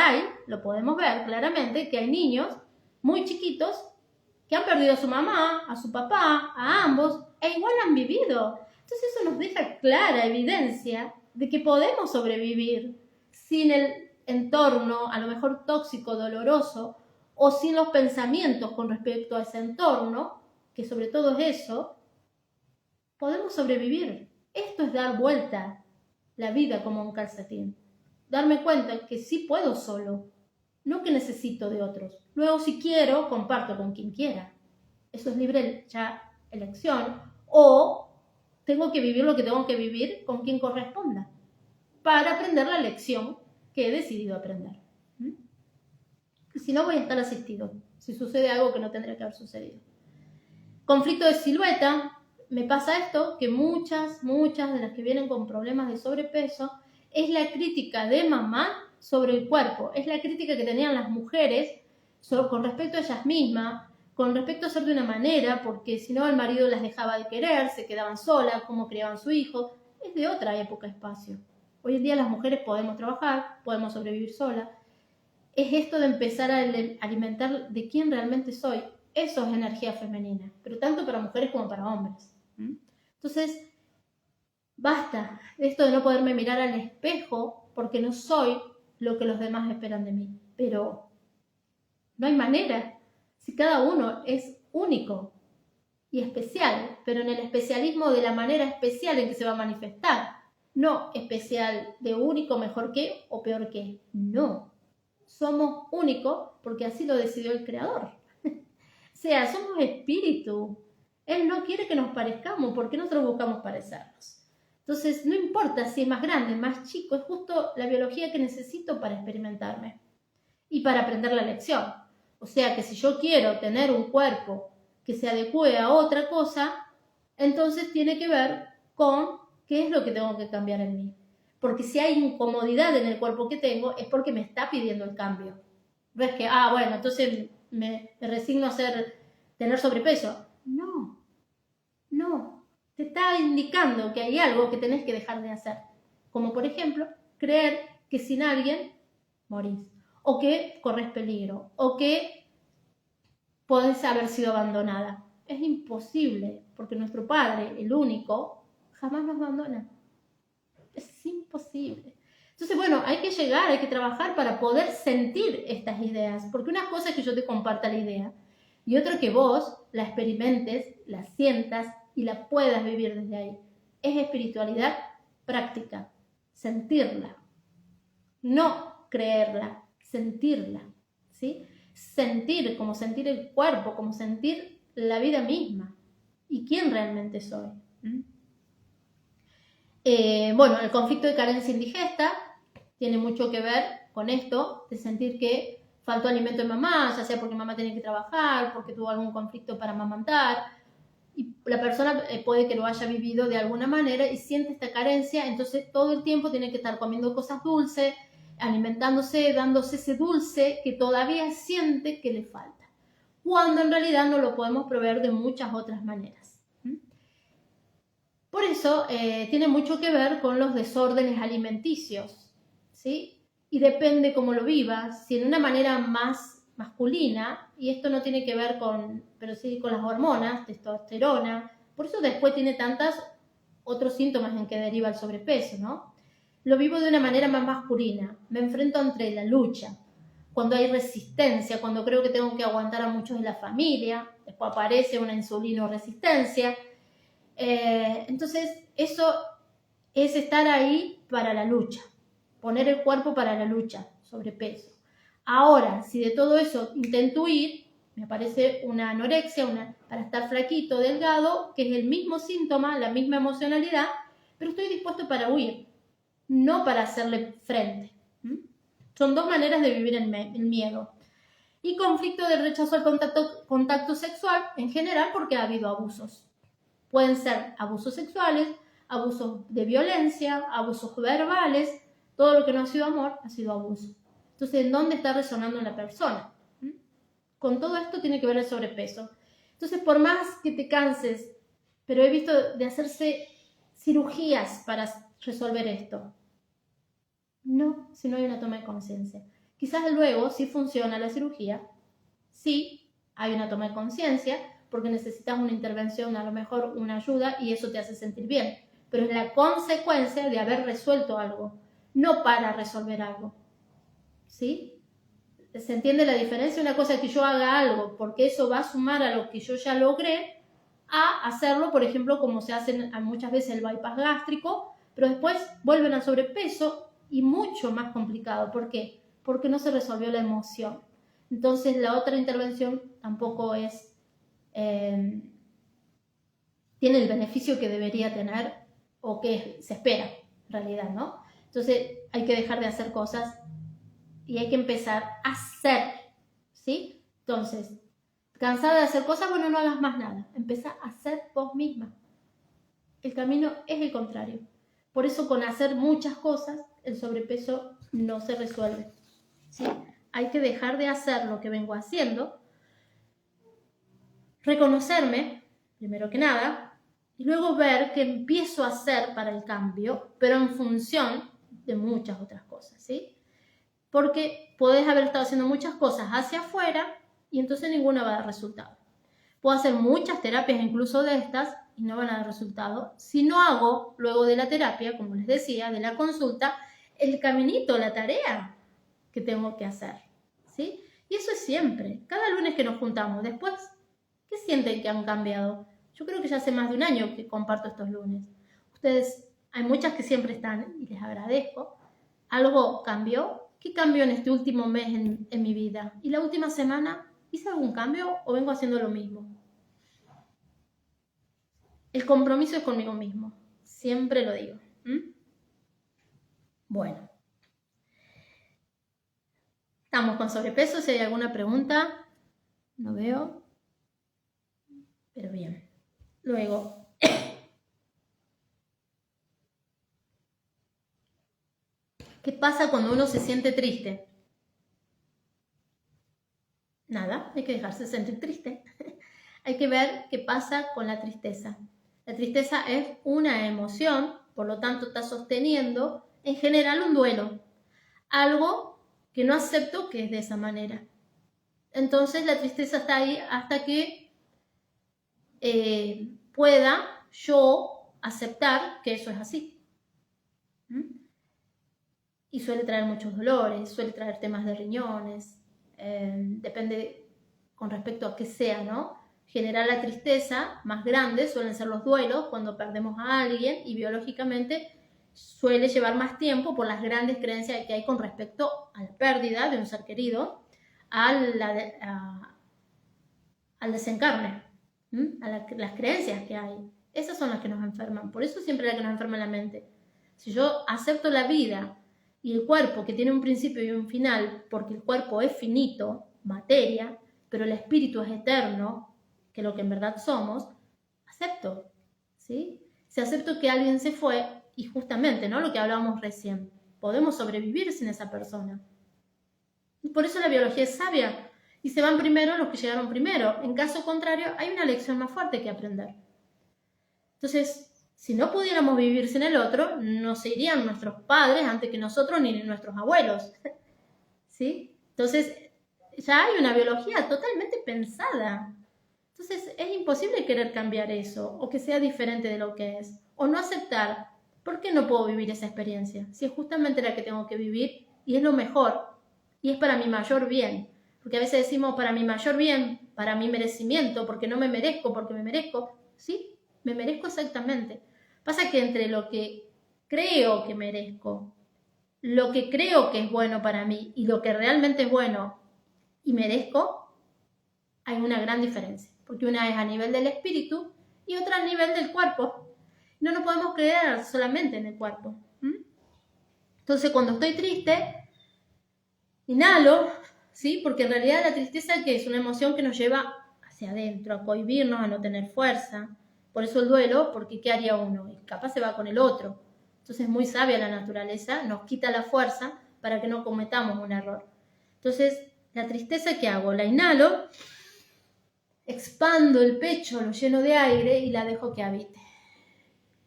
lo podemos ver claramente, que hay niños muy chiquitos que han perdido a su mamá, a su papá, a ambos, e igual han vivido. Entonces eso nos deja clara evidencia de que podemos sobrevivir sin el entorno, a lo mejor tóxico, doloroso, o sin los pensamientos con respecto a ese entorno, que sobre todo es eso, podemos sobrevivir. Esto es dar vuelta la vida como un calcetín. Darme cuenta que sí puedo solo, no que necesito de otros. Luego, si quiero, comparto con quien quiera. Eso es libre ya elección. O tengo que vivir lo que tengo que vivir con quien corresponda para aprender la lección que he decidido aprender. Si no, voy a estar asistido si sucede algo que no tendría que haber sucedido. Conflicto de silueta. Me pasa esto, que muchas de las que vienen con problemas de sobrepeso es la crítica de mamá sobre el cuerpo, es la crítica que tenían las mujeres con respecto a ellas mismas, con respecto a ser de una manera, porque si no el marido las dejaba de querer, se quedaban solas, cómo criaban su hijo. Es de otra época, espacio. Hoy en día las mujeres podemos trabajar, podemos sobrevivir solas. Es esto de empezar a alimentar de quién realmente soy. Eso es energía femenina, pero tanto para mujeres como para hombres. Entonces, basta esto de no poderme mirar al espejo porque no soy lo que los demás esperan de mí. Pero no hay manera. Si cada uno es único y especial, pero en el especialismo de la manera especial en que se va a manifestar. No especial de único, mejor que o peor que. No. Somos únicos porque así lo decidió el Creador. O sea, somos espíritu. Él no quiere que nos parezcamos, porque nosotros buscamos parecernos. Entonces, no importa si es más grande, más chico, es justo la biología que necesito para experimentarme y para aprender la lección. O sea que si yo quiero tener un cuerpo que se adecue a otra cosa, entonces tiene que ver con qué es lo que tengo que cambiar en mí. Porque si hay incomodidad en el cuerpo que tengo, es porque me está pidiendo el cambio. No es que, bueno, entonces me resigno a tener sobrepeso. No, te está indicando que hay algo que tenés que dejar de hacer. Como por ejemplo, creer que sin alguien morís, o que corres peligro, o que podés haber sido abandonada. Es imposible, porque nuestro Padre, el único, jamás nos abandona. Es imposible. Entonces, bueno, hay que llegar, hay que trabajar para poder sentir estas ideas, porque una cosa es que yo te comparta la idea, y otra que vos la experimentes, la sientas y la puedas vivir desde ahí. Es espiritualidad práctica, sentirla, no creerla, sentirla, ¿sí? Sentir, como sentir el cuerpo, como sentir la vida misma y quién realmente soy. Bueno, el conflicto de carencia indigesta tiene mucho que ver con esto, de sentir que faltó alimento en mamá, ya sea porque mamá tenía que trabajar, porque tuvo algún conflicto para amamantar, y la persona puede que lo haya vivido de alguna manera y siente esta carencia, entonces todo el tiempo tiene que estar comiendo cosas dulces, alimentándose, dándose ese dulce que todavía siente que le falta, cuando en realidad no lo podemos proveer de muchas otras maneras. Por eso tiene mucho que ver con los desórdenes alimenticios, ¿sí? Y depende cómo lo vivas, si en una manera más masculina, y esto no tiene que ver pero sí con las hormonas, testosterona, por eso después tiene tantos otros síntomas en que deriva el sobrepeso, ¿no? Lo vivo de una manera más masculina, me enfrento entre la lucha, cuando hay resistencia, cuando creo que tengo que aguantar a muchos de la familia, después aparece una insulinoresistencia, Entonces, eso es estar ahí para la lucha, poner el cuerpo para la lucha, sobrepeso. Ahora, si de todo eso intento huir, me aparece una anorexia, para estar flaquito, delgado, que es el mismo síntoma, la misma emocionalidad, pero estoy dispuesto para huir, no para hacerle frente. Son dos maneras de vivir el miedo. Y conflicto de rechazo al contacto sexual en general porque ha habido abusos. Pueden ser abusos sexuales, abusos de violencia, abusos verbales, todo lo que no ha sido amor ha sido abuso. Entonces, ¿en dónde está resonando en la persona? Con todo esto tiene que ver el sobrepeso. Entonces, por más que te canses, pero he visto de hacerse cirugías para resolver esto. No, si no hay una toma de conciencia. Quizás luego sí funciona la cirugía, sí hay una toma de conciencia, porque necesitas una intervención, a lo mejor una ayuda, y eso te hace sentir bien. Pero es la consecuencia de haber resuelto algo, no para resolver algo. ¿Sí? ¿Se entiende la diferencia? Una cosa es que yo haga algo, porque eso va a sumar a lo que yo ya logré, a hacerlo, por ejemplo, como se hace muchas veces el bypass gástrico, pero después vuelven al sobrepeso y mucho más complicado. ¿Por qué? Porque no se resolvió la emoción. Entonces la otra intervención tampoco es, tiene el beneficio que debería tener o que se espera en realidad, ¿no? Entonces hay que dejar de hacer cosas y hay que empezar a hacer, ¿sí? Entonces, cansada de hacer cosas, bueno, no hagas más nada, empezá a hacer vos misma. El camino es el contrario. Por eso con hacer muchas cosas, el sobrepeso no se resuelve, ¿sí? Hay que dejar de hacer lo que vengo haciendo, reconocerme, primero que nada, y luego ver qué empiezo a hacer para el cambio, pero en función de muchas otras cosas, ¿sí? Porque podés haber estado haciendo muchas cosas hacia afuera y entonces ninguna va a dar resultado. Puedo hacer muchas terapias, incluso de estas, y no van a dar resultado. Si no hago, luego de la terapia, como les decía, de la consulta, el caminito, la tarea que tengo que hacer, ¿sí? Y eso es siempre, cada lunes que nos juntamos. Después, ¿qué sienten que han cambiado? Yo creo que ya hace más de un año que comparto estos lunes. Ustedes, hay muchas que siempre están y les agradezco. ¿Algo cambió? ¿Qué cambió en este último mes en mi vida? ¿Y la última semana? ¿Hice algún cambio o vengo haciendo lo mismo? El compromiso es conmigo mismo. Siempre lo digo. Bueno. Estamos con sobrepeso. Si hay alguna pregunta, no veo. Pero bien. Luego. ¿Qué pasa cuando uno se siente triste? Nada, hay que dejarse sentir triste. Hay que ver qué pasa con la tristeza. La tristeza es una emoción, por lo tanto está sosteniendo en general un duelo. Algo que no acepto que es de esa manera. Entonces la tristeza está ahí hasta que pueda yo aceptar que eso es así. Y suele traer muchos dolores, suele traer temas de riñones, depende con respecto a qué sea, ¿no? Generar la tristeza más grande suelen ser los duelos cuando perdemos a alguien y biológicamente suele llevar más tiempo por las grandes creencias que hay con respecto a la pérdida de un ser querido, al desencarne, las creencias que hay. Esas son las que nos enferman, por eso siempre es la que nos enferma la mente. Si yo acepto la vida y el cuerpo que tiene un principio y un final, porque el cuerpo es finito, materia, pero el espíritu es eterno, que es lo que en verdad somos, acepto, ¿sí? Si acepto que alguien se fue, y justamente, ¿no? Lo que hablábamos recién, podemos sobrevivir sin esa persona. Y por eso la biología es sabia, y se van primero los que llegaron primero. En caso contrario, hay una lección más fuerte que aprender. Entonces, si no pudiéramos vivir sin el otro, no se irían nuestros padres antes que nosotros ni nuestros abuelos. ¿Sí? Entonces, ya hay una biología totalmente pensada. Entonces, es imposible querer cambiar eso, o que sea diferente de lo que es, o no aceptar. ¿Por qué no puedo vivir esa experiencia? Si es justamente la que tengo que vivir, y es lo mejor, y es para mi mayor bien. Porque a veces decimos para mi mayor bien, para mi merecimiento, porque no me merezco, porque me merezco. ¿Sí? me merezco exactamente. Pasa que entre lo que creo que merezco, lo que creo que es bueno para mí y lo que realmente es bueno y merezco, hay una gran diferencia. Porque una es a nivel del espíritu y otra a nivel del cuerpo. No nos podemos creer solamente en el cuerpo. Entonces, cuando estoy triste, inhalo, ¿sí? Porque en realidad la tristeza, que es una emoción que nos lleva hacia adentro, a cohibirnos, a no tener fuerza. Por eso el duelo, porque ¿qué haría uno? Y capaz se va con el otro. Entonces es muy sabia la naturaleza, nos quita la fuerza para que no cometamos un error. Entonces, la tristeza, ¿qué hago? La inhalo, expando el pecho, lo lleno de aire y la dejo que habite.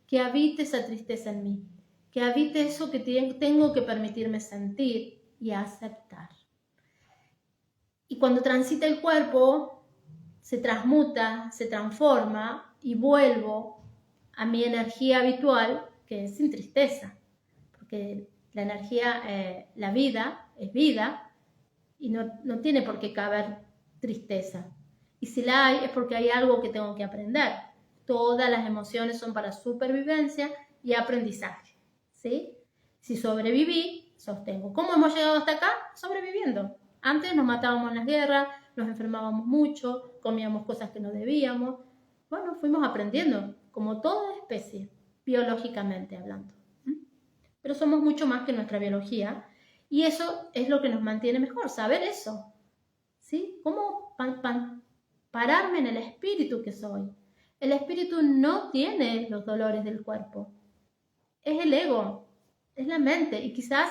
Que habite esa tristeza en mí. Que habite eso que tengo que permitirme sentir y aceptar. Y cuando transita el cuerpo, se transmuta, se transforma y vuelvo a mi energía habitual, que es sin tristeza. Porque la energía, la vida, es vida y no tiene por qué caber tristeza. Y si la hay, es porque hay algo que tengo que aprender. Todas las emociones son para supervivencia y aprendizaje, ¿sí? Si sobreviví, sostengo. ¿Cómo hemos llegado hasta acá? Sobreviviendo. Antes nos matábamos en las guerras, nos enfermábamos mucho, comíamos cosas que no debíamos. Bueno, fuimos aprendiendo, como toda especie, biológicamente hablando. Pero somos mucho más que nuestra biología y eso es lo que nos mantiene mejor, saber eso, ¿sí? ¿Cómo pararme en el espíritu que soy? El espíritu no tiene los dolores del cuerpo, es el ego, es la mente y quizás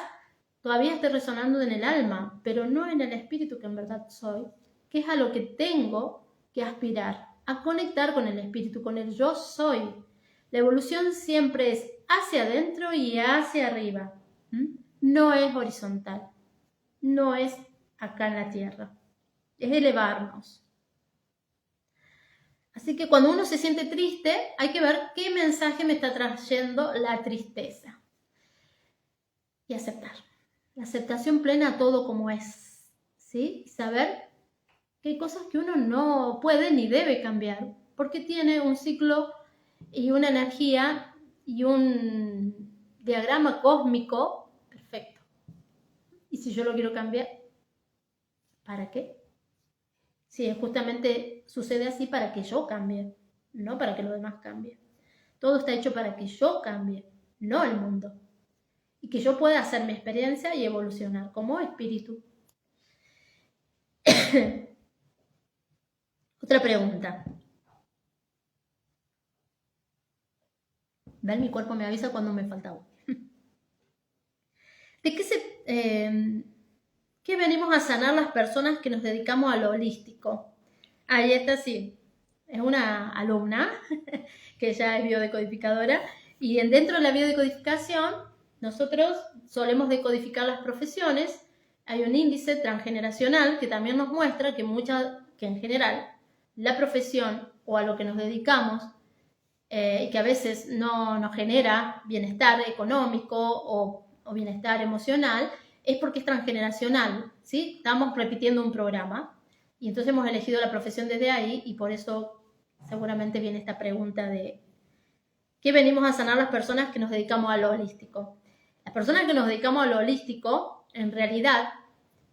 todavía esté resonando en el alma, pero no en el espíritu que en verdad soy, que es a lo que tengo que aspirar, a conectar con el espíritu, con el yo soy. La evolución siempre es hacia adentro y hacia arriba, no es horizontal, no es acá en la tierra, es elevarnos. Así que cuando uno se siente triste, hay que ver qué mensaje me está trayendo la tristeza. Y aceptar. La aceptación plena a todo como es, ¿sí? Y saber que hay cosas que uno no puede ni debe cambiar, porque tiene un ciclo y una energía y un diagrama cósmico perfecto. Y si yo lo quiero cambiar, ¿para qué? Sí, justamente sucede así para que yo cambie, no para que lo demás cambie. Todo está hecho para que yo cambie, no el mundo. Y que yo pueda hacer mi experiencia y evolucionar como espíritu. Otra pregunta. Ver mi cuerpo me avisa cuando me falta agua. ¿De qué venimos a sanar las personas que nos dedicamos a lo holístico? Ahí está, sí. Es una alumna que ya es biodecodificadora y dentro de la biodecodificación nosotros solemos decodificar las profesiones. Hay un índice transgeneracional que también nos muestra que en general la profesión o a lo que nos dedicamos y que a veces no nos genera bienestar económico o bienestar emocional, es porque es transgeneracional, ¿sí? Estamos repitiendo un programa y entonces hemos elegido la profesión desde ahí y por eso seguramente viene esta pregunta de ¿qué venimos a sanar las personas que nos dedicamos a lo holístico? Las personas que nos dedicamos a lo holístico, en realidad,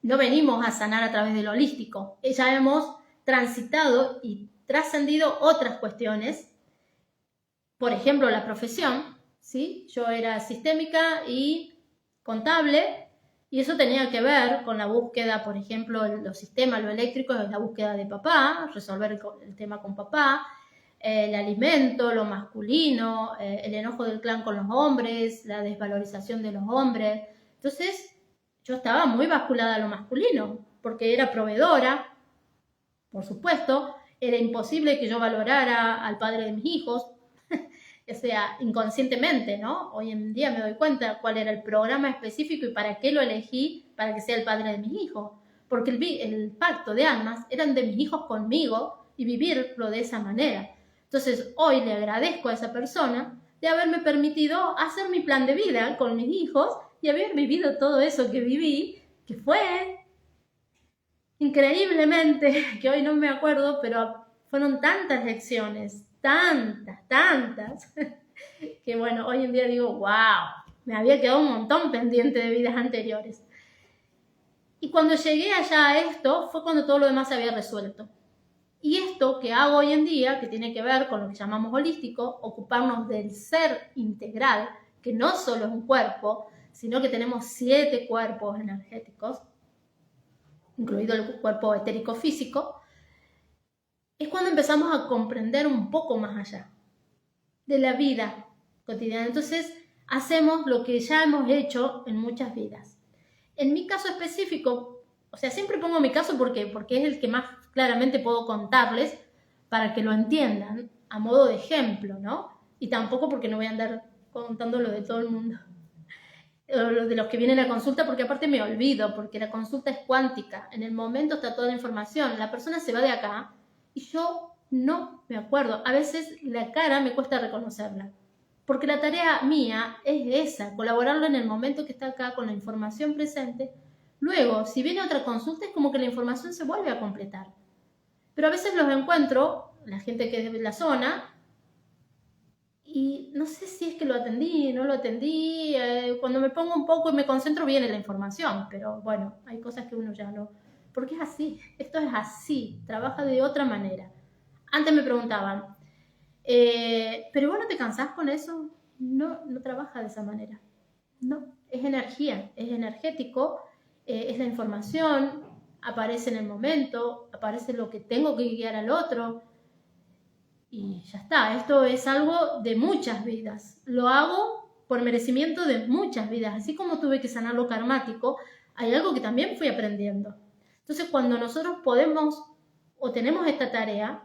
no venimos a sanar a través de lo holístico. Ya hemos transitado y trascendido otras cuestiones. Por ejemplo, la profesión, ¿sí? Yo era sistémica y contable y eso tenía que ver con la búsqueda, por ejemplo, los sistemas, lo eléctrico, es la búsqueda de papá, resolver el tema con papá, el alimento, lo masculino, el enojo del clan con los hombres, la desvalorización de los hombres. Entonces, yo estaba muy basculada a lo masculino, porque era proveedora, por supuesto, era imposible que yo valorara al padre de mis hijos, o sea, inconscientemente, ¿no? Hoy en día me doy cuenta cuál era el programa específico y para qué lo elegí para que sea el padre de mis hijos, porque el pacto de almas eran de mis hijos conmigo y vivirlo de esa manera. Entonces, hoy le agradezco a esa persona de haberme permitido hacer mi plan de vida con mis hijos y haber vivido todo eso que viví, que fue increíblemente, que hoy no me acuerdo, pero fueron tantas lecciones tantas, que bueno, hoy en día digo, wow, me había quedado un montón pendiente de vidas anteriores. Y cuando llegué allá a esto, fue cuando todo lo demás se había resuelto. Y esto que hago hoy en día, que tiene que ver con lo que llamamos holístico, ocuparnos del ser integral, que no solo es un cuerpo, sino que tenemos 7 cuerpos energéticos, incluido el cuerpo etérico físico, es cuando empezamos a comprender un poco más allá de la vida cotidiana. Entonces, hacemos lo que ya hemos hecho en muchas vidas. En mi caso específico, o sea, siempre pongo mi caso porque es el que más claramente puedo contarles para que lo entiendan a modo de ejemplo, ¿no? Y tampoco porque no voy a andar contando lo de todo el mundo, lo de los que vienen a consulta, porque aparte me olvido, porque la consulta es cuántica. En el momento está toda la información. La persona se va de acá y yo no me acuerdo. A veces la cara me cuesta reconocerla. Porque la tarea mía es esa, colaborarlo en el momento que está acá con la información presente. Luego, si viene otra consulta, es como que la información se vuelve a completar. Pero a veces los encuentro, la gente que es de la zona, y no sé si es que lo atendí, no lo atendí. Cuando me pongo un poco y me concentro viene la información, pero bueno, hay cosas que uno ya no... Porque es así, esto es así, trabaja de otra manera. Antes me preguntaban, ¿pero vos no te cansás con eso? No, no trabaja de esa manera. No, es energía, es energético, es la información, aparece en el momento, aparece lo que tengo que guiar al otro y ya está. Esto es algo de muchas vidas. Lo hago por merecimiento de muchas vidas. Así como tuve que sanar lo karmático, hay algo que también fui aprendiendo. Entonces, cuando nosotros podemos o tenemos esta tarea,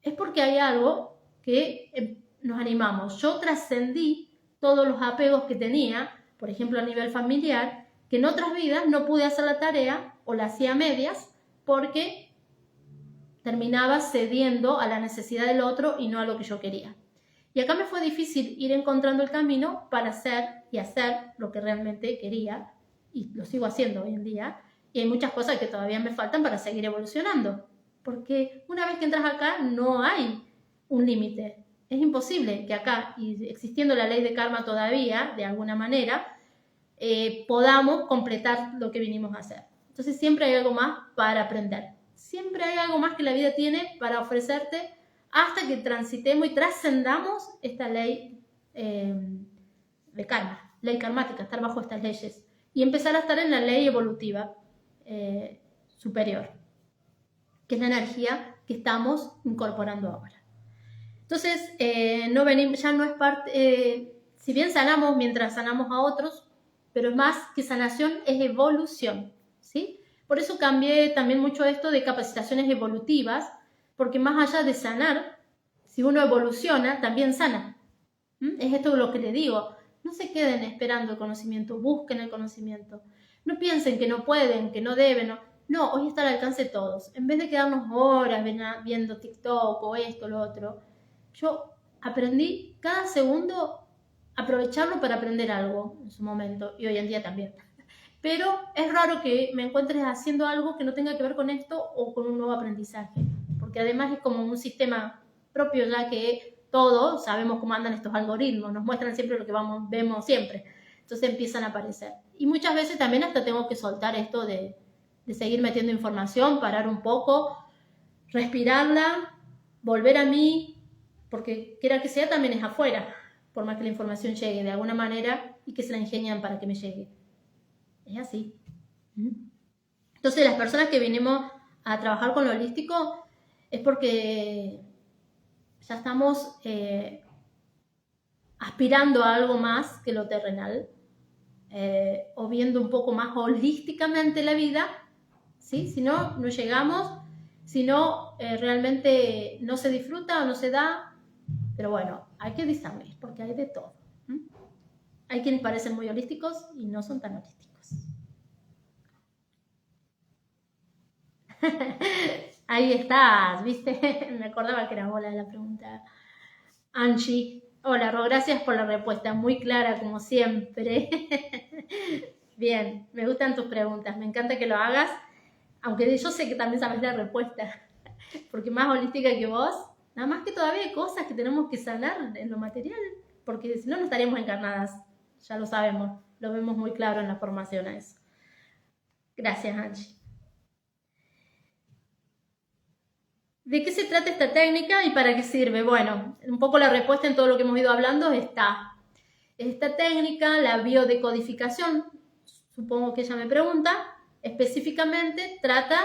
es porque hay algo que nos animamos. Yo trascendí todos los apegos que tenía, por ejemplo a nivel familiar, que en otras vidas no pude hacer la tarea o la hacía a medias porque terminaba cediendo a la necesidad del otro y no a lo que yo quería. Y acá me fue difícil ir encontrando el camino para hacer y hacer lo que realmente quería, y lo sigo haciendo hoy en día, y hay muchas cosas que todavía me faltan para seguir evolucionando. Porque una vez que entras acá no hay un límite. Es imposible que acá, y existiendo la ley de karma todavía, de alguna manera, podamos completar lo que vinimos a hacer. Entonces siempre hay algo más para aprender. Siempre hay algo más que la vida tiene para ofrecerte hasta que transitemos y trascendamos esta ley de karma, ley karmática, estar bajo estas leyes y empezar a estar en la ley evolutiva superior, que es la energía que estamos incorporando ahora. Entonces, no venimos, ya no es parte, si bien sanamos mientras sanamos a otros, pero es más que sanación, es evolución, ¿sí? Por eso cambié también mucho esto de capacitaciones evolutivas, porque más allá de sanar, si uno evoluciona, también sana. Es esto lo que le digo. No se queden esperando el conocimiento, busquen el conocimiento. No piensen que no pueden, que no deben. No, hoy está al alcance de todos. En vez de quedarnos horas viendo TikTok o esto, lo otro, yo aprendí cada segundo aprovecharlo para aprender algo en su momento y hoy en día también. Pero es raro que me encuentres haciendo algo que no tenga que ver con esto o con un nuevo aprendizaje, porque además es como un sistema propio ya que todos sabemos cómo andan estos algoritmos, nos muestran siempre lo que vemos siempre, entonces empiezan a aparecer. Y muchas veces también hasta tengo que soltar esto de seguir metiendo información, parar un poco, respirarla, volver a mí, porque quiera que sea también es afuera, por más que la información llegue de alguna manera y que se la ingenian para que me llegue. Es así. Entonces, las personas que vinimos a trabajar con lo holístico es porque ya estamos aspirando a algo más que lo terrenal, o viendo un poco más holísticamente la vida, ¿sí? Si no, no llegamos, si no, realmente no se disfruta o no se da, pero bueno, hay que discernir porque hay de todo. Hay quienes parecen muy holísticos y no son tan holísticos. Ahí estás, ¿viste? Me acordaba que era bola la pregunta. Angie, hola Ro, gracias por la respuesta, muy clara como siempre. Bien, me gustan tus preguntas, me encanta que lo hagas, aunque yo sé que también sabes la respuesta, porque más holística que vos, Nada más que todavía hay cosas que tenemos que sanar en lo material, porque si no, no estaríamos encarnadas. Ya lo sabemos, lo vemos muy claro en la formación a eso. Gracias, Angie. ¿De qué se trata esta técnica y para qué sirve? Bueno, un poco la respuesta en todo lo que hemos ido hablando está. Esta técnica, la biodecodificación, supongo que ella me pregunta, específicamente trata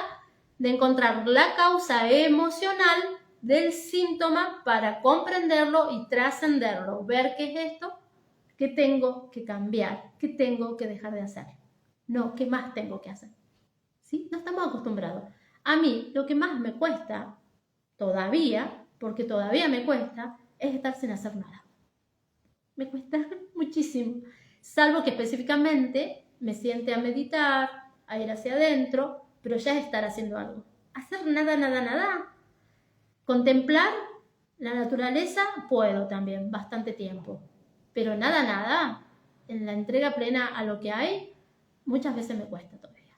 de encontrar la causa emocional del síntoma para comprenderlo y trascenderlo, ver qué es esto, qué tengo que cambiar, qué tengo que dejar de hacer. No, ¿qué más tengo que hacer? ¿Sí? No estamos acostumbrados. A mí lo que más me cuesta todavía, porque todavía me cuesta, es estar sin hacer nada. Me cuesta muchísimo, salvo que específicamente me siente a meditar, a ir hacia adentro, pero ya es estar haciendo algo. Hacer nada, nada, nada. Contemplar la naturaleza puedo también, bastante tiempo, pero nada, nada. En la entrega plena a lo que hay, muchas veces me cuesta todavía.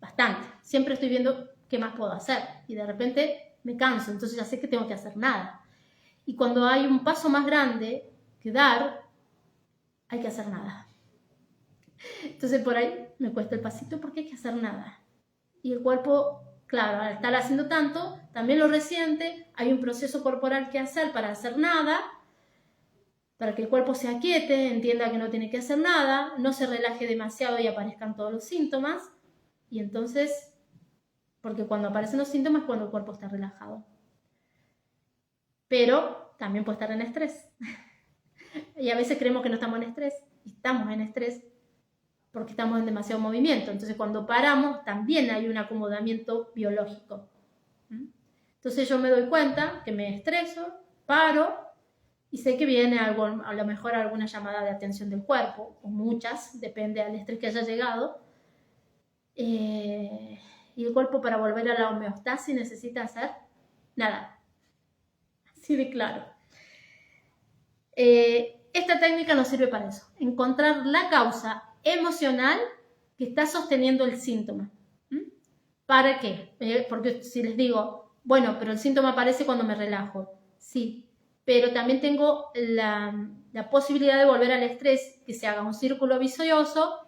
Bastante. Siempre estoy viendo qué más puedo hacer y de repente me canso, entonces ya sé que tengo que hacer nada. Y cuando hay un paso más grande que dar, hay que hacer nada. Entonces por ahí me cuesta el pasito porque hay que hacer nada. Y el cuerpo, claro, al estar haciendo tanto, también lo resiente, hay un proceso corporal que hacer para hacer nada, para que el cuerpo se aquiete, entienda que no tiene que hacer nada, no se relaje demasiado y aparezcan todos los síntomas. Y entonces, porque cuando aparecen los síntomas es cuando el cuerpo está relajado. Pero también puede estar en estrés. Y a veces creemos que no estamos en estrés, y estamos en estrés porque estamos en demasiado movimiento. Entonces cuando paramos también hay un acomodamiento biológico. Entonces yo me doy cuenta que me estreso, paro y sé que viene algo, a lo mejor alguna llamada de atención del cuerpo, o muchas, depende del estrés que haya llegado. Y el cuerpo, para volver a la homeostasis, necesita hacer nada. Así de claro. Esta técnica nos sirve para eso, encontrar la causa emocional que está sosteniendo el síntoma. ¿Para qué? Porque si les digo, bueno, pero el síntoma aparece cuando me relajo, sí, pero también tengo la posibilidad de volver al estrés, que se haga un círculo vicioso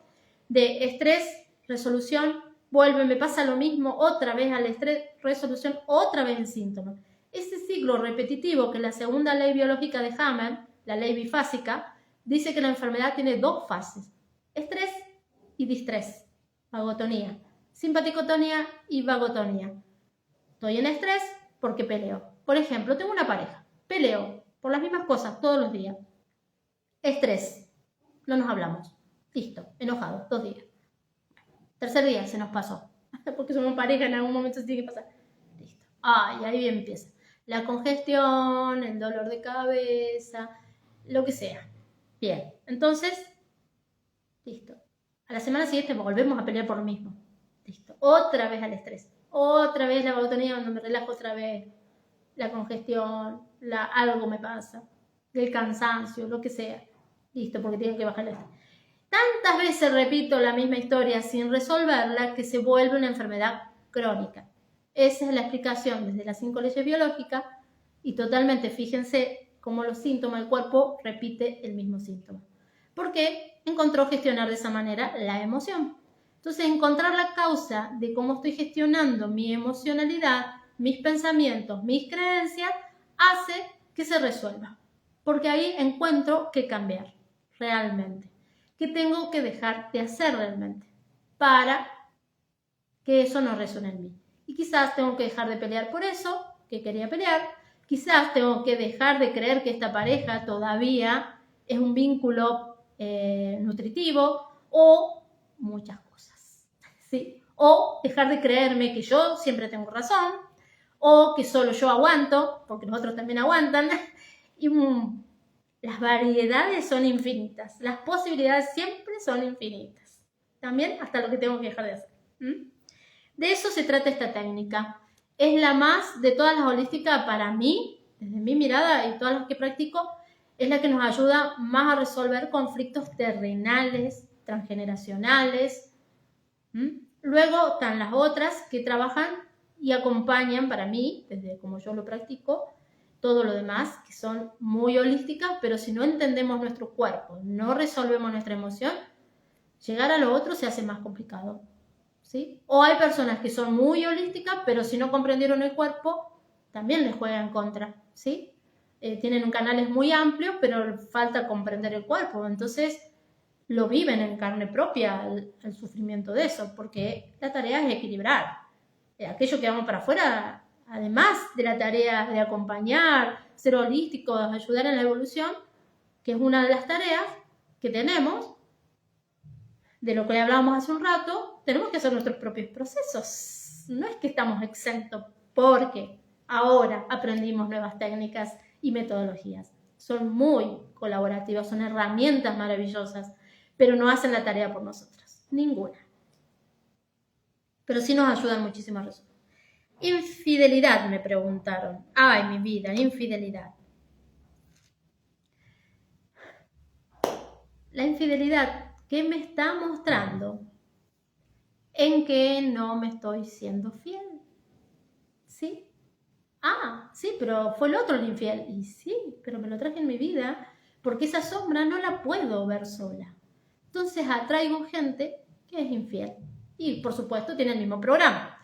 de estrés, resolución, vuelve, me pasa lo mismo, otra vez al estrés, resolución, otra vez el síntoma. Ese ciclo repetitivo, que la segunda ley biológica de Hammer, la ley bifásica, dice que la enfermedad tiene dos fases: estrés y distrés, vagotonía, simpaticotonía y vagotonía. Estoy en estrés porque peleo. Por ejemplo, tengo una pareja, peleo por las mismas cosas todos los días. Estrés, no nos hablamos, listo, enojados, 2 días. Tercer día se nos pasó, porque somos pareja, en algún momento se tiene que pasar. Listo. Y ahí empieza la congestión, el dolor de cabeza, lo que sea. Bien, entonces, listo. A la semana siguiente volvemos a pelear por lo mismo. Listo. Otra vez al estrés. Otra vez la vagotonía, cuando me relajo otra vez. La congestión, algo me pasa. El cansancio, lo que sea. Listo, porque tienen que bajar el estrés. Tantas veces repito la misma historia sin resolverla que se vuelve una enfermedad crónica. Esa es la explicación desde las 5 leyes biológicas y totalmente, fíjense cómo los síntomas del cuerpo repite el mismo síntoma. ¿Por qué? Encontró gestionar de esa manera la emoción. Entonces, encontrar la causa de cómo estoy gestionando mi emocionalidad, mis pensamientos, mis creencias, hace que se resuelva. Porque ahí encuentro qué cambiar realmente. ¿Qué tengo que dejar de hacer realmente para que eso no resuene en mí? Y quizás tengo que dejar de pelear por eso que quería pelear. Quizás tengo que dejar de creer que esta pareja todavía es un vínculo nutritivo, o muchas cosas, ¿sí? O dejar de creerme que yo siempre tengo razón, o que solo yo aguanto, porque los otros también aguantan. Y las variedades son infinitas, las posibilidades siempre son infinitas. También hasta lo que tengo que dejar de hacer. De eso se trata esta técnica. Es la más de todas las holísticas para mí, desde mi mirada y todas las que practico, es la que nos ayuda más a resolver conflictos terrenales, transgeneracionales. Luego están las otras que trabajan y acompañan para mí, desde como yo lo practico, todo lo demás, que son muy holísticas, pero si no entendemos nuestro cuerpo, no resolvemos nuestra emoción, llegar a lo otro se hace más complicado, ¿sí? O hay personas que son muy holísticas, pero si no comprendieron el cuerpo, también les juega en contra, ¿sí? Tienen un canal muy amplio, pero falta comprender el cuerpo, entonces lo viven en carne propia el sufrimiento de eso, porque la tarea es equilibrar. Aquello que vamos para afuera, además de la tarea de acompañar, ser holísticos, ayudar en la evolución, que es una de las tareas que tenemos, de lo que hablábamos hace un rato, tenemos que hacer nuestros propios procesos. No es que estamos exentos porque ahora aprendimos nuevas técnicas y metodologías. Son muy colaborativas, son herramientas maravillosas, pero no hacen la tarea por nosotras, ninguna. Pero sí nos ayudan muchísimo a resolver. Infidelidad, me preguntaron. Ay, mi vida, infidelidad. La infidelidad, ¿qué me está mostrando? En que no me estoy siendo fiel. ¿Sí? Ah, sí, pero fue el otro el infiel. Y sí, pero me lo traje en mi vida porque esa sombra no la puedo ver sola. Entonces atraigo gente que es infiel. Y por supuesto tiene el mismo programa.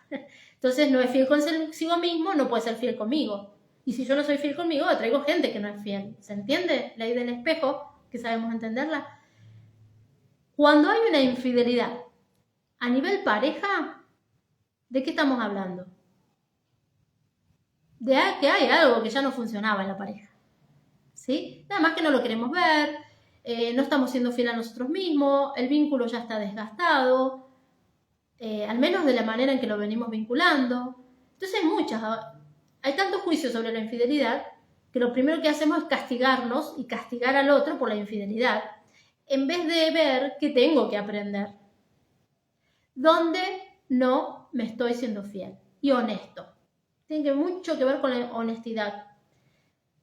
Entonces no es fiel consigo mismo, no puede ser fiel conmigo. Y si yo no soy fiel conmigo, atraigo gente que no es fiel. ¿Se entiende? La ley del espejo, que sabemos entenderla. Cuando hay una infidelidad a nivel pareja, ¿de qué estamos hablando? De que hay algo que ya no funcionaba en la pareja. ¿Sí? Nada más que no lo queremos ver, no estamos siendo fieles a nosotros mismos, el vínculo ya está desgastado, al menos de la manera en que lo venimos vinculando. Entonces hay tantos juicios sobre la infidelidad que lo primero que hacemos es castigarnos y castigar al otro por la infidelidad, en vez de ver que tengo que aprender, donde no me estoy siendo fiel y honesto. Tiene mucho que ver con la honestidad.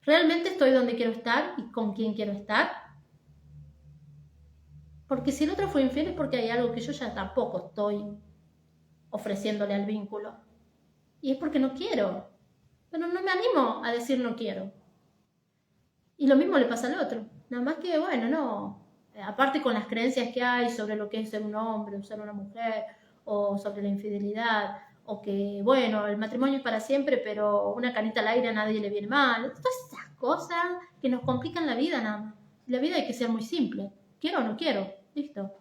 ¿Realmente estoy donde quiero estar y con quién quiero estar? Porque si el otro fue infiel es porque hay algo que yo ya tampoco estoy ofreciéndole al vínculo. Y es porque no quiero. Pero no me animo a decir no quiero. Y lo mismo le pasa al otro. Nada más que, bueno, no. Aparte con las creencias que hay sobre lo que es ser un hombre o ser una mujer, o sobre la infidelidad, o que, bueno, el matrimonio es para siempre, pero una canita al aire a nadie le viene mal. Todas esas cosas que nos complican la vida nada más. La vida hay que ser muy simple. Quiero o no quiero. Listo.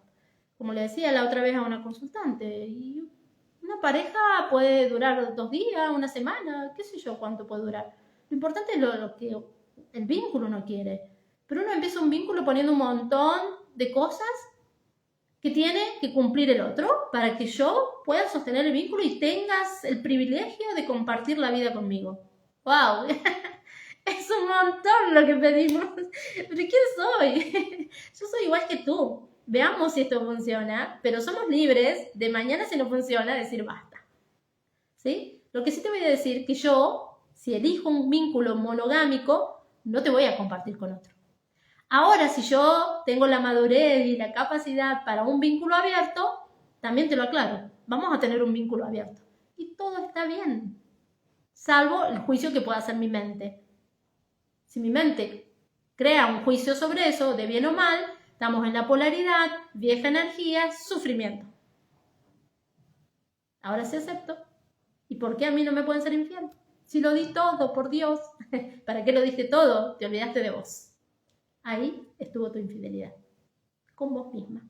Como le decía la otra vez a una consultante, y una pareja puede durar 2 días, una semana, qué sé yo cuánto puede durar. Lo importante es lo que el vínculo no quiere. Pero uno empieza un vínculo poniendo un montón de cosas que tiene que cumplir el otro para que yo pueda sostener el vínculo y tengas el privilegio de compartir la vida conmigo. ¡Wow! Es un montón lo que pedimos. ¿Pero quién soy? Yo soy igual que tú. Veamos si esto funciona, pero somos libres de mañana si no funciona decir basta. ¿Sí? Lo que sí te voy a decir que yo, si elijo un vínculo monogámico, no te voy a compartir con otro. Ahora, si yo tengo la madurez y la capacidad para un vínculo abierto, también te lo aclaro. Vamos a tener un vínculo abierto. Y todo está bien. Salvo el juicio que pueda hacer mi mente. Si mi mente crea un juicio sobre eso, de bien o mal, estamos en la polaridad, vieja energía, sufrimiento. Ahora sí acepto. ¿Y por qué a mí no me pueden ser infiel? Si lo di todo, por Dios. ¿Para qué lo diste todo? Te olvidaste de vos. Ahí estuvo tu infidelidad. Con vos misma.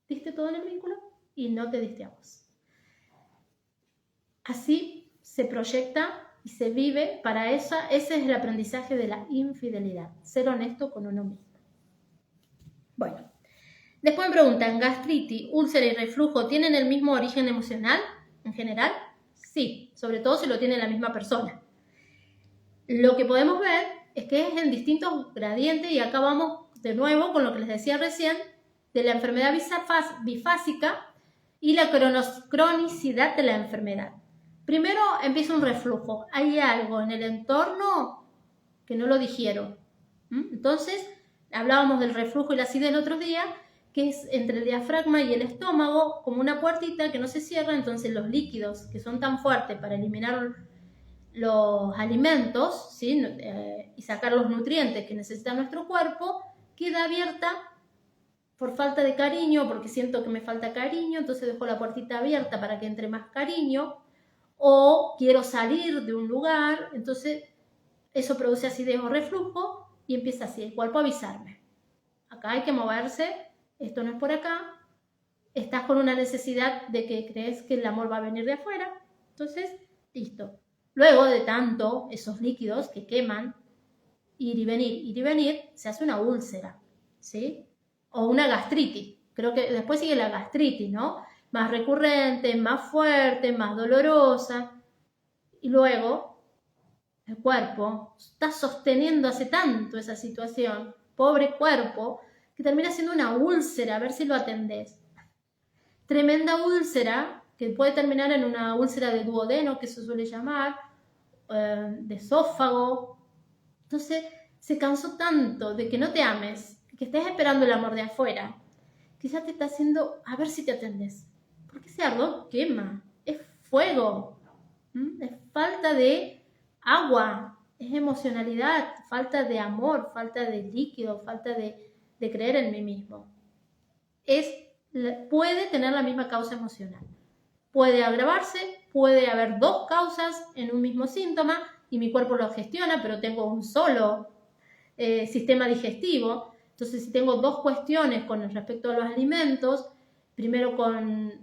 Diste todo en el vínculo y no te diste a vos. Así se proyecta y se vive para esa. Ese es el aprendizaje de la infidelidad. Ser honesto con uno mismo. Bueno. Después me preguntan, ¿gastritis, úlcera y reflujo tienen el mismo origen emocional en general? Sí, sobre todo si lo tiene la misma persona. Lo que podemos ver es que es en distintos gradientes y acá vamos de nuevo con lo que les decía recién de la enfermedad bifásica y la cronicidad de la enfermedad. Primero empieza un reflujo. Hay algo en el entorno que no lo digiero. Entonces, hablábamos del reflujo y la acidez el otro día, que es entre el diafragma y el estómago, como una puertita que no se cierra, entonces los líquidos que son tan fuertes para eliminar los alimentos, ¿sí? Y sacar los nutrientes que necesita nuestro cuerpo, queda abierta por falta de cariño, porque siento que me falta cariño, entonces dejo la puertita abierta para que entre más cariño, o quiero salir de un lugar, entonces eso produce acidez o reflujo y empieza así el cuerpo a avisarme. Acá hay que moverse, esto no es por acá, estás con una necesidad de que crees que el amor va a venir de afuera, entonces, listo. Luego de tanto esos líquidos que queman, ir y venir, se hace una úlcera, ¿sí? O una gastritis. Creo que después sigue la gastritis, ¿no? Más recurrente, más fuerte, más dolorosa. Y luego el cuerpo está sosteniendo hace tanto esa situación, pobre cuerpo, que termina siendo una úlcera, a ver si lo atendés. Tremenda úlcera, que puede terminar en una úlcera de duodeno, que se suele llamar, de esófago. Entonces, se cansó tanto de que no te ames, que estés esperando el amor de afuera, que ya te está haciendo a ver si te atendes. Porque ese ardor quema, es fuego, es falta de agua, es emocionalidad, falta de amor, falta de líquido, falta de creer en mí mismo. Puede tener la misma causa emocional. Puede agravarse, puede haber dos causas en un mismo síntoma y mi cuerpo lo gestiona, pero tengo un solo sistema digestivo. Entonces, si tengo dos cuestiones con respecto a los alimentos, primero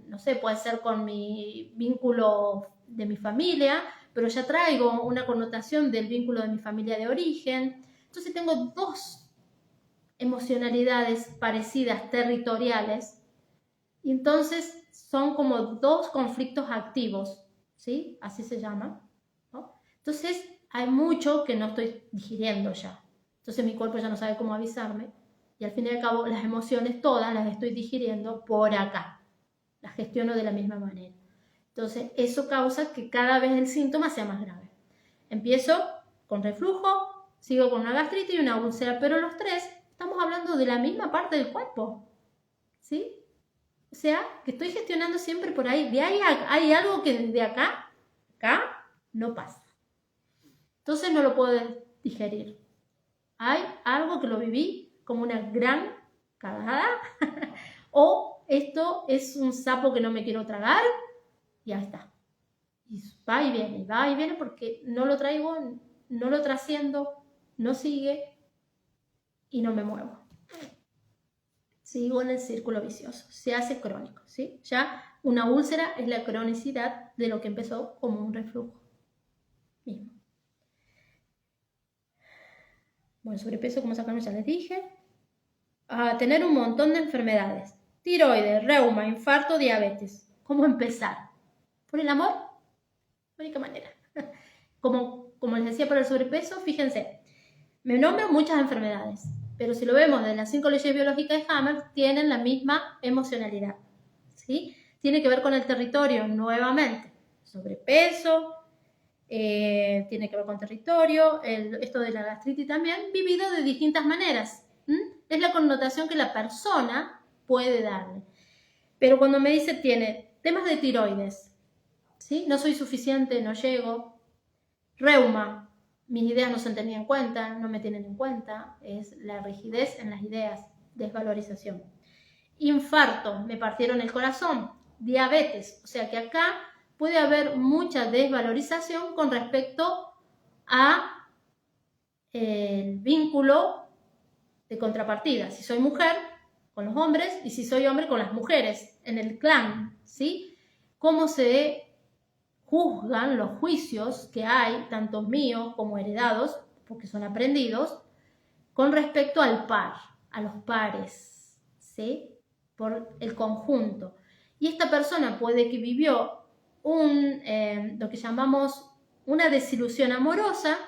no sé, puede ser con mi vínculo de mi familia, pero ya traigo una connotación del vínculo de mi familia de origen. Entonces, tengo dos emocionalidades parecidas, territoriales, y entonces son como dos conflictos activos, ¿sí? Así se llama, ¿no? Entonces hay mucho que no estoy digiriendo ya. Entonces mi cuerpo ya no sabe cómo avisarme y al fin y al cabo las emociones todas las estoy digiriendo por acá. Las gestiono de la misma manera. Entonces eso causa que cada vez el síntoma sea más grave. Empiezo con reflujo, sigo con una gastritis y una úlcera, pero los tres estamos hablando de la misma parte del cuerpo, ¿sí? O sea, que estoy gestionando siempre por ahí. De ahí hay algo que desde acá no pasa. Entonces no lo puedo digerir. Hay algo que lo viví como una gran cagada. O esto es un sapo que no me quiero tragar. Y ya está. Y va y viene porque no lo traigo, no lo trasciendo, no sigue y no me muevo. Sigo en el círculo vicioso, se hace crónico, ¿sí? Ya una úlcera es la cronicidad de lo que empezó como un reflujo mismo. Bueno, sobrepeso, como sacaron, ya les dije. A tener un montón de enfermedades. Tiroides, reuma, infarto, diabetes. ¿Cómo empezar? ¿Por el amor? La única manera. Como les decía, para el sobrepeso, fíjense, me nombran muchas enfermedades. Pero si lo vemos de las 5 leyes biológicas de Hammer, tienen la misma emocionalidad, ¿sí? Tiene que ver con el territorio, nuevamente. Sobrepeso, tiene que ver con territorio, esto de la gastritis también, vivido de distintas maneras. Es la connotación que la persona puede darle. Pero cuando me dice, tiene temas de tiroides, ¿sí? No soy suficiente, no llego. Reuma. Mis ideas no se han tenido en cuenta, no me tienen en cuenta, es la rigidez en las ideas, desvalorización. Infarto, me partieron el corazón. Diabetes, o sea que acá puede haber mucha desvalorización con respecto a el vínculo de contrapartida. Si soy mujer, con los hombres, y si soy hombre, con las mujeres, en el clan, ¿sí? Cómo se juzgan los juicios que hay, tanto míos como heredados, porque son aprendidos, con respecto al par, a los pares, ¿sí? Por el conjunto. Y esta persona puede que vivió lo que llamamos una desilusión amorosa,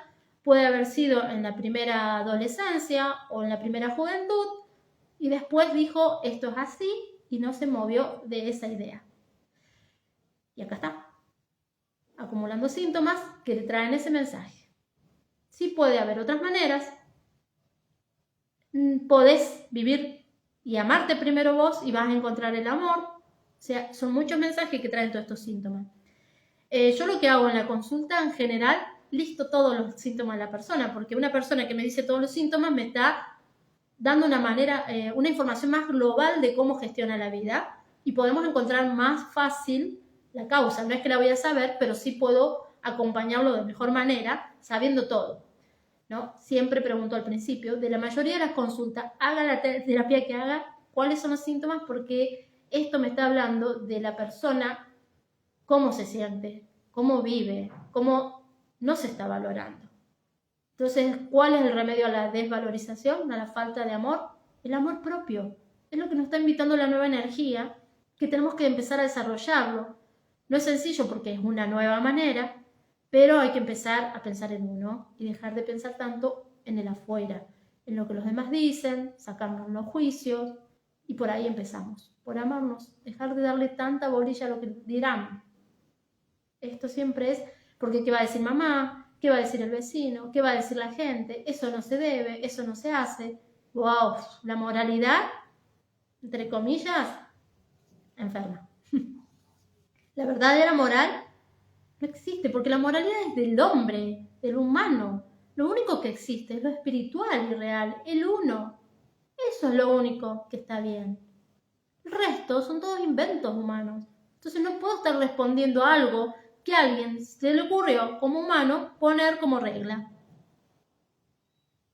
puede haber sido en la primera adolescencia o en la primera juventud, y después dijo, esto es así, y no se movió de esa idea. Y acá está, acumulando síntomas que le traen ese mensaje. Sí puede haber otras maneras. Podés vivir y amarte primero vos y vas a encontrar el amor. O sea, son muchos mensajes que traen todos estos síntomas. Yo lo que hago en la consulta en general listo todos los síntomas de la persona, porque una persona que me dice todos los síntomas me está dando una información más global de cómo gestiona la vida y podemos encontrar más fácil la causa. No es que la voy a saber, pero sí puedo acompañarlo de mejor manera, sabiendo todo, ¿no? Siempre pregunto al principio, de la mayoría de las consultas, haga la terapia que haga, cuáles son los síntomas, porque esto me está hablando de la persona, cómo se siente, cómo vive, cómo no se está valorando. Entonces, ¿cuál es el remedio a la desvalorización, a la falta de amor? El amor propio. Es lo que nos está invitando la nueva energía, que tenemos que empezar a desarrollarlo. No es sencillo porque es una nueva manera, pero hay que empezar a pensar en uno y dejar de pensar tanto en el afuera, en lo que los demás dicen, sacarnos los juicios, y por ahí empezamos, por amarnos, dejar de darle tanta bolilla a lo que dirán. Esto siempre es porque ¿qué va a decir mamá? ¿Qué va a decir el vecino? ¿Qué va a decir la gente? Eso no se debe, eso no se hace. ¡Wow! La moralidad, entre comillas, enferma. La verdadera moral no existe, porque la moralidad es del hombre, del humano. Lo único que existe es lo espiritual y real, el uno. Eso es lo único que está bien. El resto son todos inventos humanos. Entonces no puedo estar respondiendo a algo que a alguien se le ocurrió como humano poner como regla.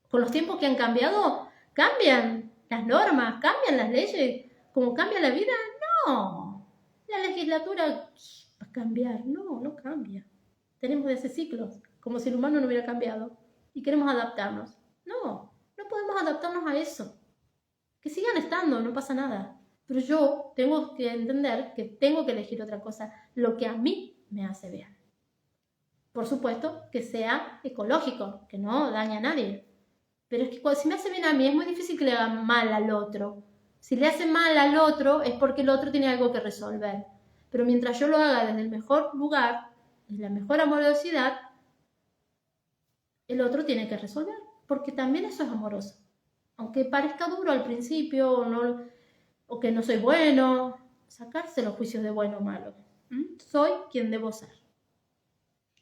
Con los tiempos que han cambiado, cambian las normas, cambian las leyes, como cambia la vida, no. La legislatura va a cambiar, no cambia. Tenemos de ese ciclos, como si el humano no hubiera cambiado y queremos adaptarnos. No podemos adaptarnos a eso. Que sigan estando, no pasa nada. Pero yo tengo que entender que tengo que elegir otra cosa, lo que a mí me hace bien. Por supuesto que sea ecológico, que no dañe a nadie. Pero es que si me hace bien a mí, es muy difícil que le haga mal al otro. Si le hace mal al otro, es porque el otro tiene algo que resolver. Pero mientras yo lo haga desde el mejor lugar, desde la mejor amorosidad, el otro tiene que resolver, porque también eso es amoroso. Aunque parezca duro al principio, o que no soy bueno, sacarse los juicios de bueno o malo. Soy quien debo ser.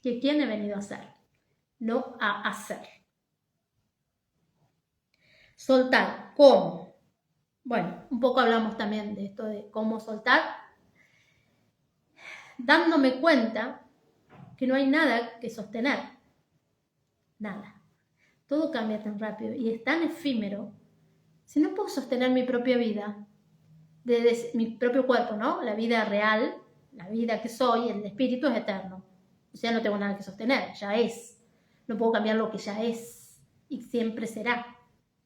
Que quien he venido a ser, no a hacer. Soltar, ¿cómo? Bueno, un poco hablamos también de esto de cómo soltar, dándome cuenta que no hay nada que sostener. Nada. Todo cambia tan rápido y es tan efímero. Si no puedo sostener mi propia vida, mi propio cuerpo, ¿no? La vida real, la vida que soy, el espíritu es eterno. O sea, no tengo nada que sostener, ya es. No puedo cambiar lo que ya es y siempre será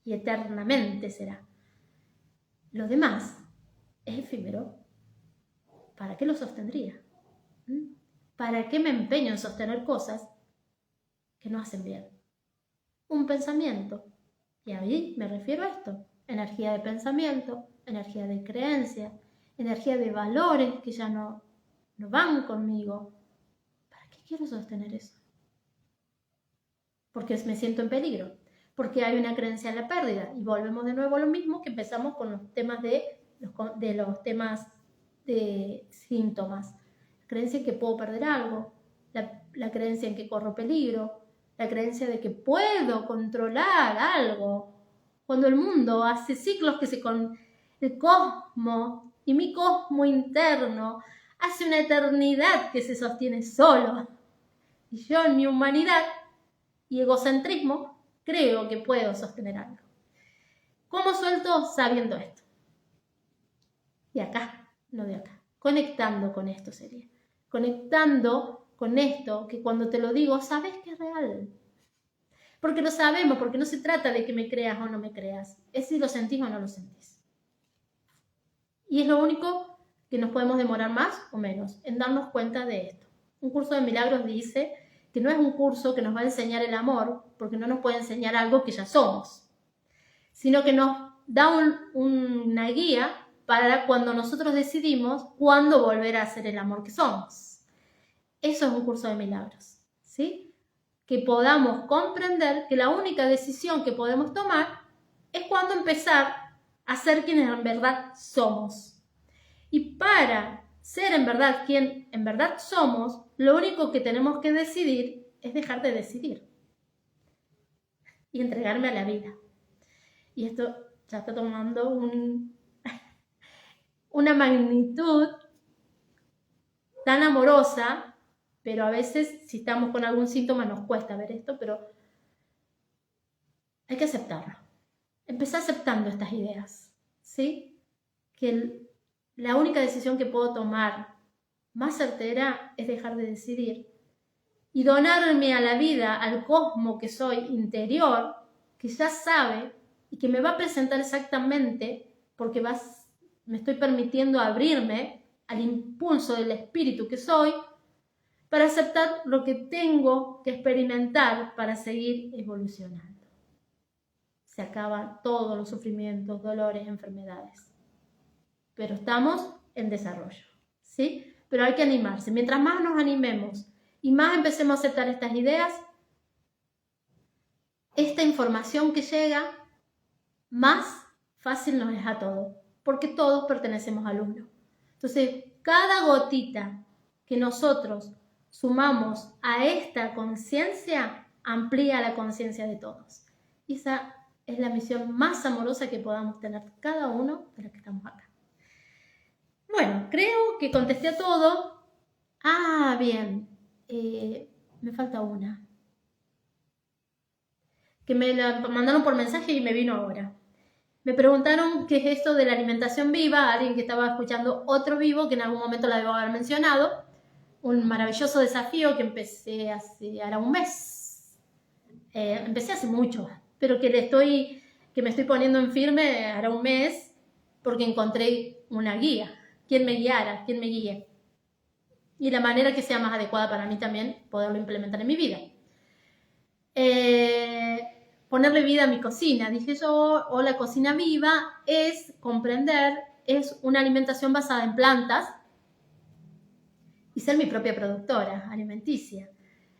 y eternamente será. Lo demás es efímero. ¿Para qué lo sostendría? ¿Para qué me empeño en sostener cosas que no hacen bien? Un pensamiento. Y ahí me refiero a esto. Energía de pensamiento, energía de creencia, energía de valores que ya no van conmigo. ¿Para qué quiero sostener eso? Porque me siento en peligro. Porque hay una creencia en la pérdida. Y volvemos de nuevo a lo mismo que empezamos con los temas de los temas de síntomas. La creencia en que puedo perder algo, la creencia en que corro peligro, la creencia de que puedo controlar algo. Cuando el mundo hace ciclos el cosmos y mi cosmo interno hace una eternidad que se sostiene solo. Y yo en mi humanidad y egocentrismo creo que puedo sostener algo. ¿Cómo suelto? Sabiendo esto. De acá, no de acá. Conectando con esto sería. Conectando con esto que cuando te lo digo, sabes que es real. Porque lo sabemos, porque no se trata de que me creas o no me creas. Es si lo sentís o no lo sentís. Y es lo único que nos podemos demorar más o menos en darnos cuenta de esto. Un curso de milagros dice que no es un curso que nos va a enseñar el amor, porque no nos puede enseñar algo que ya somos, sino que nos da una guía para cuando nosotros decidimos cuándo volver a ser el amor que somos. Eso es un curso de milagros, ¿sí? Que podamos comprender que la única decisión que podemos tomar es cuando empezar a ser quienes en verdad somos. Y para ser en verdad quien en verdad somos, lo único que tenemos que decidir es dejar de decidir y entregarme a la vida. Y esto ya está tomando una magnitud tan amorosa, pero a veces si estamos con algún síntoma nos cuesta ver esto, pero hay que aceptarlo. Empecé aceptando estas ideas, ¿sí? Que la única decisión que puedo tomar más certera es dejar de decidir y donarme a la vida, al cosmos que soy interior, que ya sabe y que me va a presentar exactamente, porque me estoy permitiendo abrirme al impulso del espíritu que soy, para aceptar lo que tengo que experimentar para seguir evolucionando. Se acaban todos los sufrimientos, dolores, enfermedades. Pero estamos en desarrollo, ¿sí? Pero hay que animarse. Mientras más nos animemos y más empecemos a aceptar estas ideas, esta información que llega, más fácil nos es a todo, porque todos pertenecemos al uno. Entonces, cada gotita que nosotros sumamos a esta conciencia, amplía la conciencia de todos. Y esa es la misión más amorosa que podamos tener cada uno de los que estamos acá. Bueno, creo que contesté a todo. Ah, bien. Me falta una. Que me la mandaron por mensaje y me vino ahora. Me preguntaron qué es esto de la alimentación viva. Alguien que estaba escuchando otro vivo, que en algún momento la debo haber mencionado. Un maravilloso desafío que empecé hace ahora un mes. Empecé hace mucho, pero que me estoy poniendo en firme ahora un mes porque encontré una guía. Quien me guiara, quien me guíe. Y la manera que sea más adecuada para mí también poderlo implementar en mi vida. Ponerle vida a mi cocina. Dije yo, o la cocina viva es comprender, es una alimentación basada en plantas y ser mi propia productora alimenticia.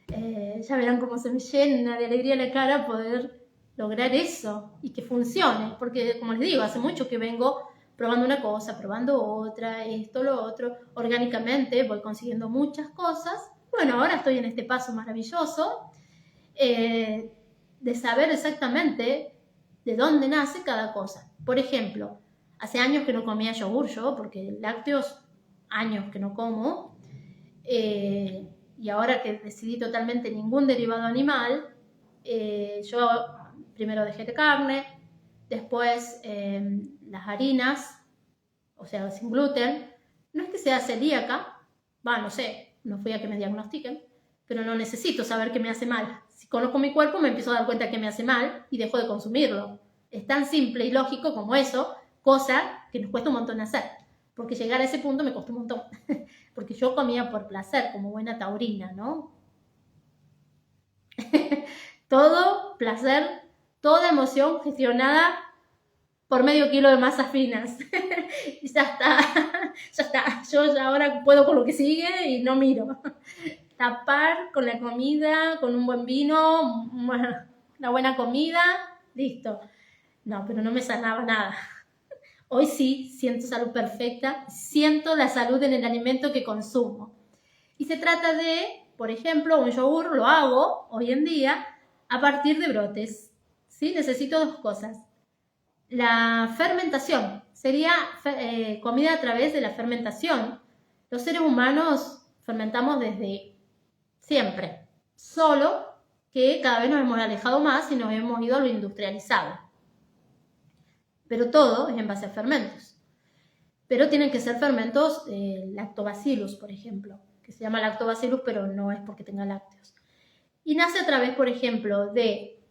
Ya verán cómo se me llena de alegría la cara poder lograr eso y que funcione. Porque, como les digo, hace mucho que vengo probando una cosa, probando otra, esto, lo otro. Orgánicamente voy consiguiendo muchas cosas. Bueno, ahora estoy en este paso maravilloso de saber exactamente de dónde nace cada cosa. Por ejemplo, hace años que no comía yogur yo, porque lácteos, años que no como. Y ahora que decidí totalmente ningún derivado animal, yo primero dejé de carne, después las harinas, o sea, sin gluten. No es que sea celíaca, no sé, no fui a que me diagnostiquen, pero no necesito saber qué me hace mal. Si conozco mi cuerpo, me empiezo a dar cuenta que me hace mal y dejo de consumirlo. Es tan simple y lógico como eso, cosa que nos cuesta un montón hacer. Porque llegar a ese punto me costó un montón. Porque yo comía por placer, como buena taurina, ¿no? Todo placer, toda emoción gestionada por medio kilo de masas finas. Y ya está, ya está. Yo ya ahora puedo con lo que sigue y no miro. Tapar con la comida, con un buen vino, una buena comida, listo. No, pero no me sanaba nada. Hoy sí siento salud perfecta, siento la salud en el alimento que consumo. Y se trata de, por ejemplo, un yogur lo hago hoy en día a partir de brotes. ¿Sí? Necesito dos cosas. La fermentación sería comida a través de la fermentación. Los seres humanos fermentamos desde siempre, solo que cada vez nos hemos alejado más y nos hemos ido a lo industrializado. Pero todo es en base a fermentos. Pero tienen que ser fermentos lactobacillus, por ejemplo, que se llama lactobacillus, pero no es porque tenga lácteos. Y nace a través, por ejemplo, de,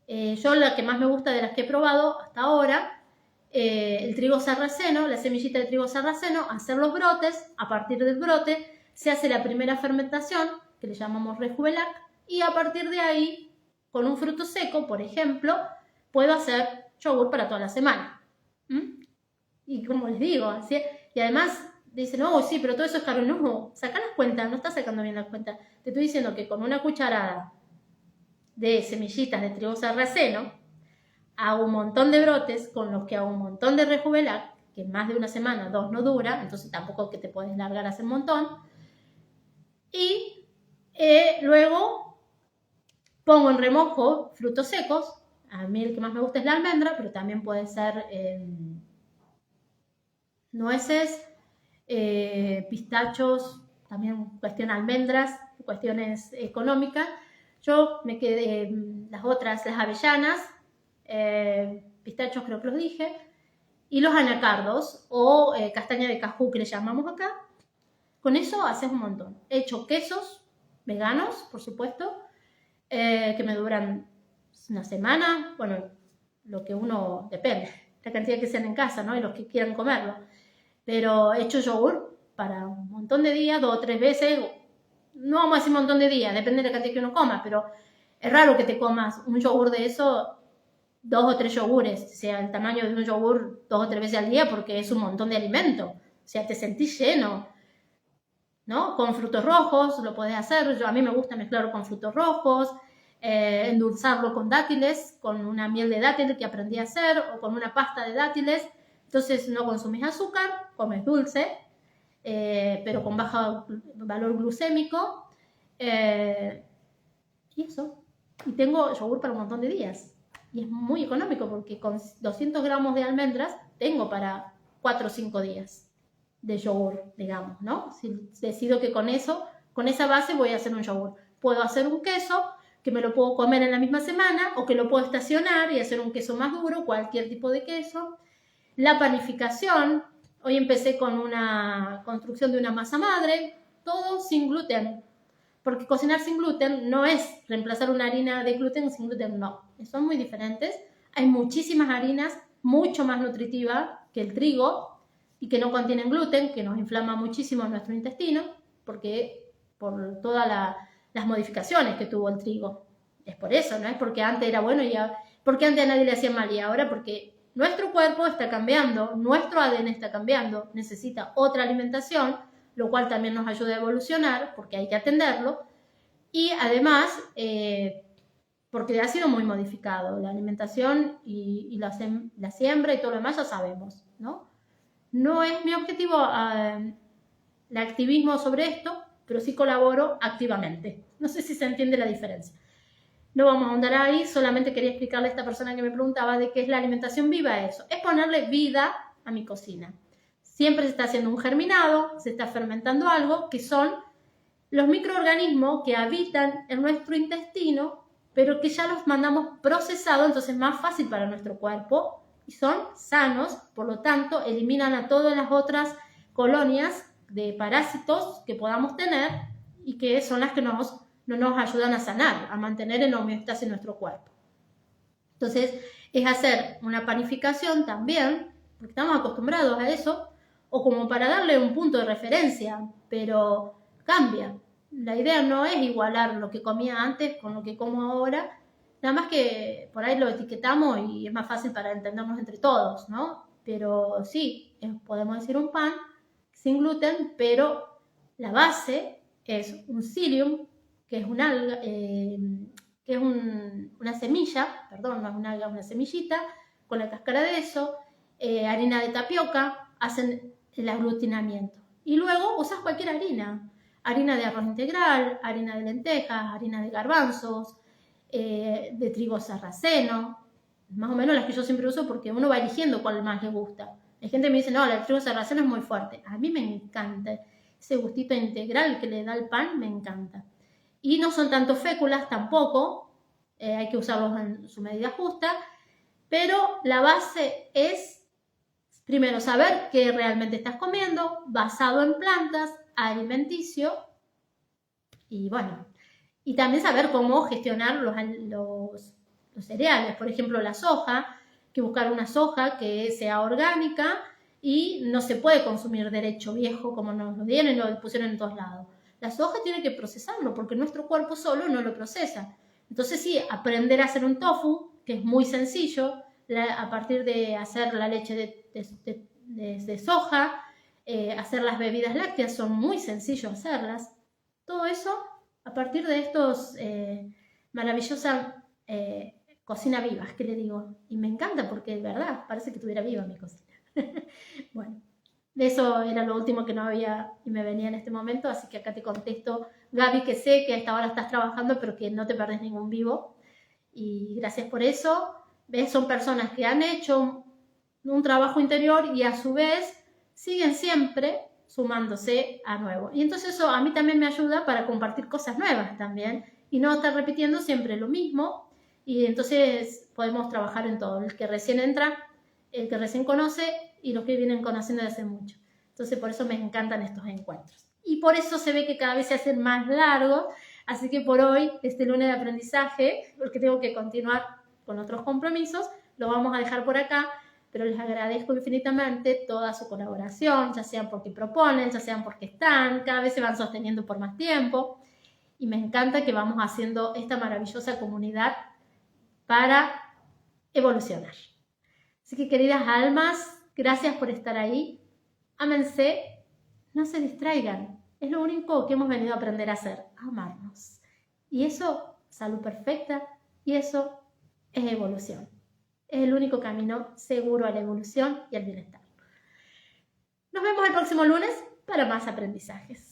yo la que más me gusta de las que he probado hasta ahora, el trigo sarraceno, la semillita de trigo sarraceno, hacer los brotes, a partir del brote se hace la primera fermentación, que le llamamos Rejuvelac, y a partir de ahí, con un fruto seco, por ejemplo, puedo hacer yogur para toda la semana. Y como les digo, ¿sí? Y además dicen, no, sí, pero todo eso es caro. No, saca las cuentas, no estás sacando bien las cuentas. Te estoy diciendo que con una cucharada de semillitas de trigo sarraceno hago un montón de brotes con los que hago un montón de Rejuvelac, que más de una semana, 2 no dura, entonces tampoco que te puedes largar a hacer un montón. Y luego Pongo en remojo frutos secos. A mí el que más me gusta es la almendra, pero también puede ser nueces, pistachos, también cuestión almendras, cuestiones económicas. Yo me quedé las avellanas, pistachos creo que los dije, y los anacardos o castaña de cajú que le llamamos acá. Con eso haces un montón. He hecho quesos veganos, por supuesto, que me duran una semana, bueno, lo que uno, depende, la cantidad que sean en casa, ¿no? Y los que quieran comerlo. Pero he hecho yogur para un montón de días, 2 o 3 veces, no vamos a decir un montón de días, depende de la cantidad que uno coma, pero es raro que te comas un yogur de eso, 2 o 3 yogures, sea el tamaño de un yogur 2 o 3 veces al día, porque es un montón de alimento, o sea, te sentís lleno, ¿no? Con frutos rojos lo podés hacer, a mí me gusta mezclarlo con frutos rojos, endulzarlo con dátiles, con una miel de dátil que aprendí a hacer, o con una pasta de dátiles. Entonces no consumís azúcar, comes dulce, pero con bajo valor glucémico, y eso. Y tengo yogur para un montón de días. Y es muy económico porque con 200 gramos de almendras tengo para 4 o 5 días de yogur, digamos, ¿no? Si decido que con eso, con esa base voy a hacer un yogur. Puedo hacer un queso que me lo puedo comer en la misma semana o que lo puedo estacionar y hacer un queso más duro, cualquier tipo de queso. La panificación, hoy empecé con una construcción de una masa madre, todo sin gluten, porque cocinar sin gluten no es reemplazar una harina de gluten sin gluten, no, son muy diferentes. Hay muchísimas harinas mucho más nutritivas que el trigo y que no contienen gluten, que nos inflama muchísimo nuestro intestino, porque por todas las modificaciones que tuvo el trigo. Es por eso, no es porque antes era bueno y porque antes a nadie le hacía mal y ahora porque nuestro cuerpo está cambiando, nuestro ADN está cambiando, necesita otra alimentación, lo cual también nos ayuda a evolucionar, porque hay que atenderlo, y además, porque ha sido muy modificado, la alimentación y la siembra y todo lo demás ya sabemos, ¿no? No es mi objetivo el activismo sobre esto, pero sí colaboro activamente. No sé si se entiende la diferencia. No vamos a ahondar ahí, solamente quería explicarle a esta persona que me preguntaba de qué es la alimentación viva eso. Es ponerle vida a mi cocina. Siempre se está haciendo un germinado, se está fermentando algo, que son los microorganismos que habitan en nuestro intestino, pero que ya los mandamos procesados, entonces es más fácil para nuestro cuerpo y son sanos, por lo tanto eliminan a todas las otras colonias de parásitos que podamos tener y que son las que no nos ayudan a sanar, a mantener en homeostasis nuestro cuerpo. Entonces, es hacer una panificación también, porque estamos acostumbrados a eso, o como para darle un punto de referencia, pero cambia. La idea no es igualar lo que comía antes con lo que como ahora, nada más que por ahí lo etiquetamos y es más fácil para entendernos entre todos, ¿no? Pero sí, podemos decir un pan sin gluten, pero la base es un psyllium, que es un alga, que es una semilla, perdón, no es una alga, una semillita, con la cáscara de eso, harina de tapioca, hacen el aglutinamiento. Y luego usas cualquier harina de arroz integral, harina de lentejas, harina de garbanzos, de trigo sarraceno, más o menos las que yo siempre uso porque uno va eligiendo cuál más le gusta. Hay gente que me dice, no, el trigo sarraceno es muy fuerte. A mí me encanta. Ese gustito integral que le da el pan me encanta. Y no son tanto féculas tampoco, hay que usarlos en su medida justa, pero la base es, primero, saber qué realmente estás comiendo, basado en plantas, alimenticio, y bueno, y también saber cómo gestionar los cereales, por ejemplo la soja, que buscar una soja que sea orgánica y no se puede consumir derecho viejo como nos lo dieron y lo pusieron en todos lados. La soja tiene que procesarlo porque nuestro cuerpo solo no lo procesa. Entonces sí, aprender a hacer un tofu, que es muy sencillo, a partir de hacer la leche de soja, hacer las bebidas lácteas, son muy sencillos hacerlas. Todo eso a partir de estos maravillosas cocina vivas, que le digo. Y me encanta porque de verdad parece que estuviera viva mi cocina. Bueno, De eso era lo último que no había y me venía en este momento, así que acá te contesto, Gaby, que sé que a esta hora estás trabajando, pero que no te perdés ningún vivo. Y gracias por eso. ¿Ves? Son personas que han hecho un trabajo interior y a su vez siguen siempre sumándose a nuevo. Y entonces eso a mí también me ayuda para compartir cosas nuevas también y no estar repitiendo siempre lo mismo. Y entonces podemos trabajar en todo, el que recién entra, el que recién conoce y los que vienen conociendo desde hace mucho. Entonces por eso me encantan estos encuentros. Y por eso se ve que cada vez se hacen más largos. Así que por hoy, este lunes de aprendizaje, porque tengo que continuar con otros compromisos, lo vamos a dejar por acá, pero les agradezco infinitamente toda su colaboración, ya sean porque proponen, ya sean porque están, cada vez se van sosteniendo por más tiempo, y me encanta que vamos haciendo esta maravillosa comunidad para evolucionar. Así que, queridas almas, gracias por estar ahí, ámense, no se distraigan, es lo único que hemos venido a aprender a hacer, a amarnos. Y eso, salud perfecta, y eso es evolución. Es el único camino seguro a la evolución y al bienestar. Nos vemos el próximo lunes para más aprendizajes.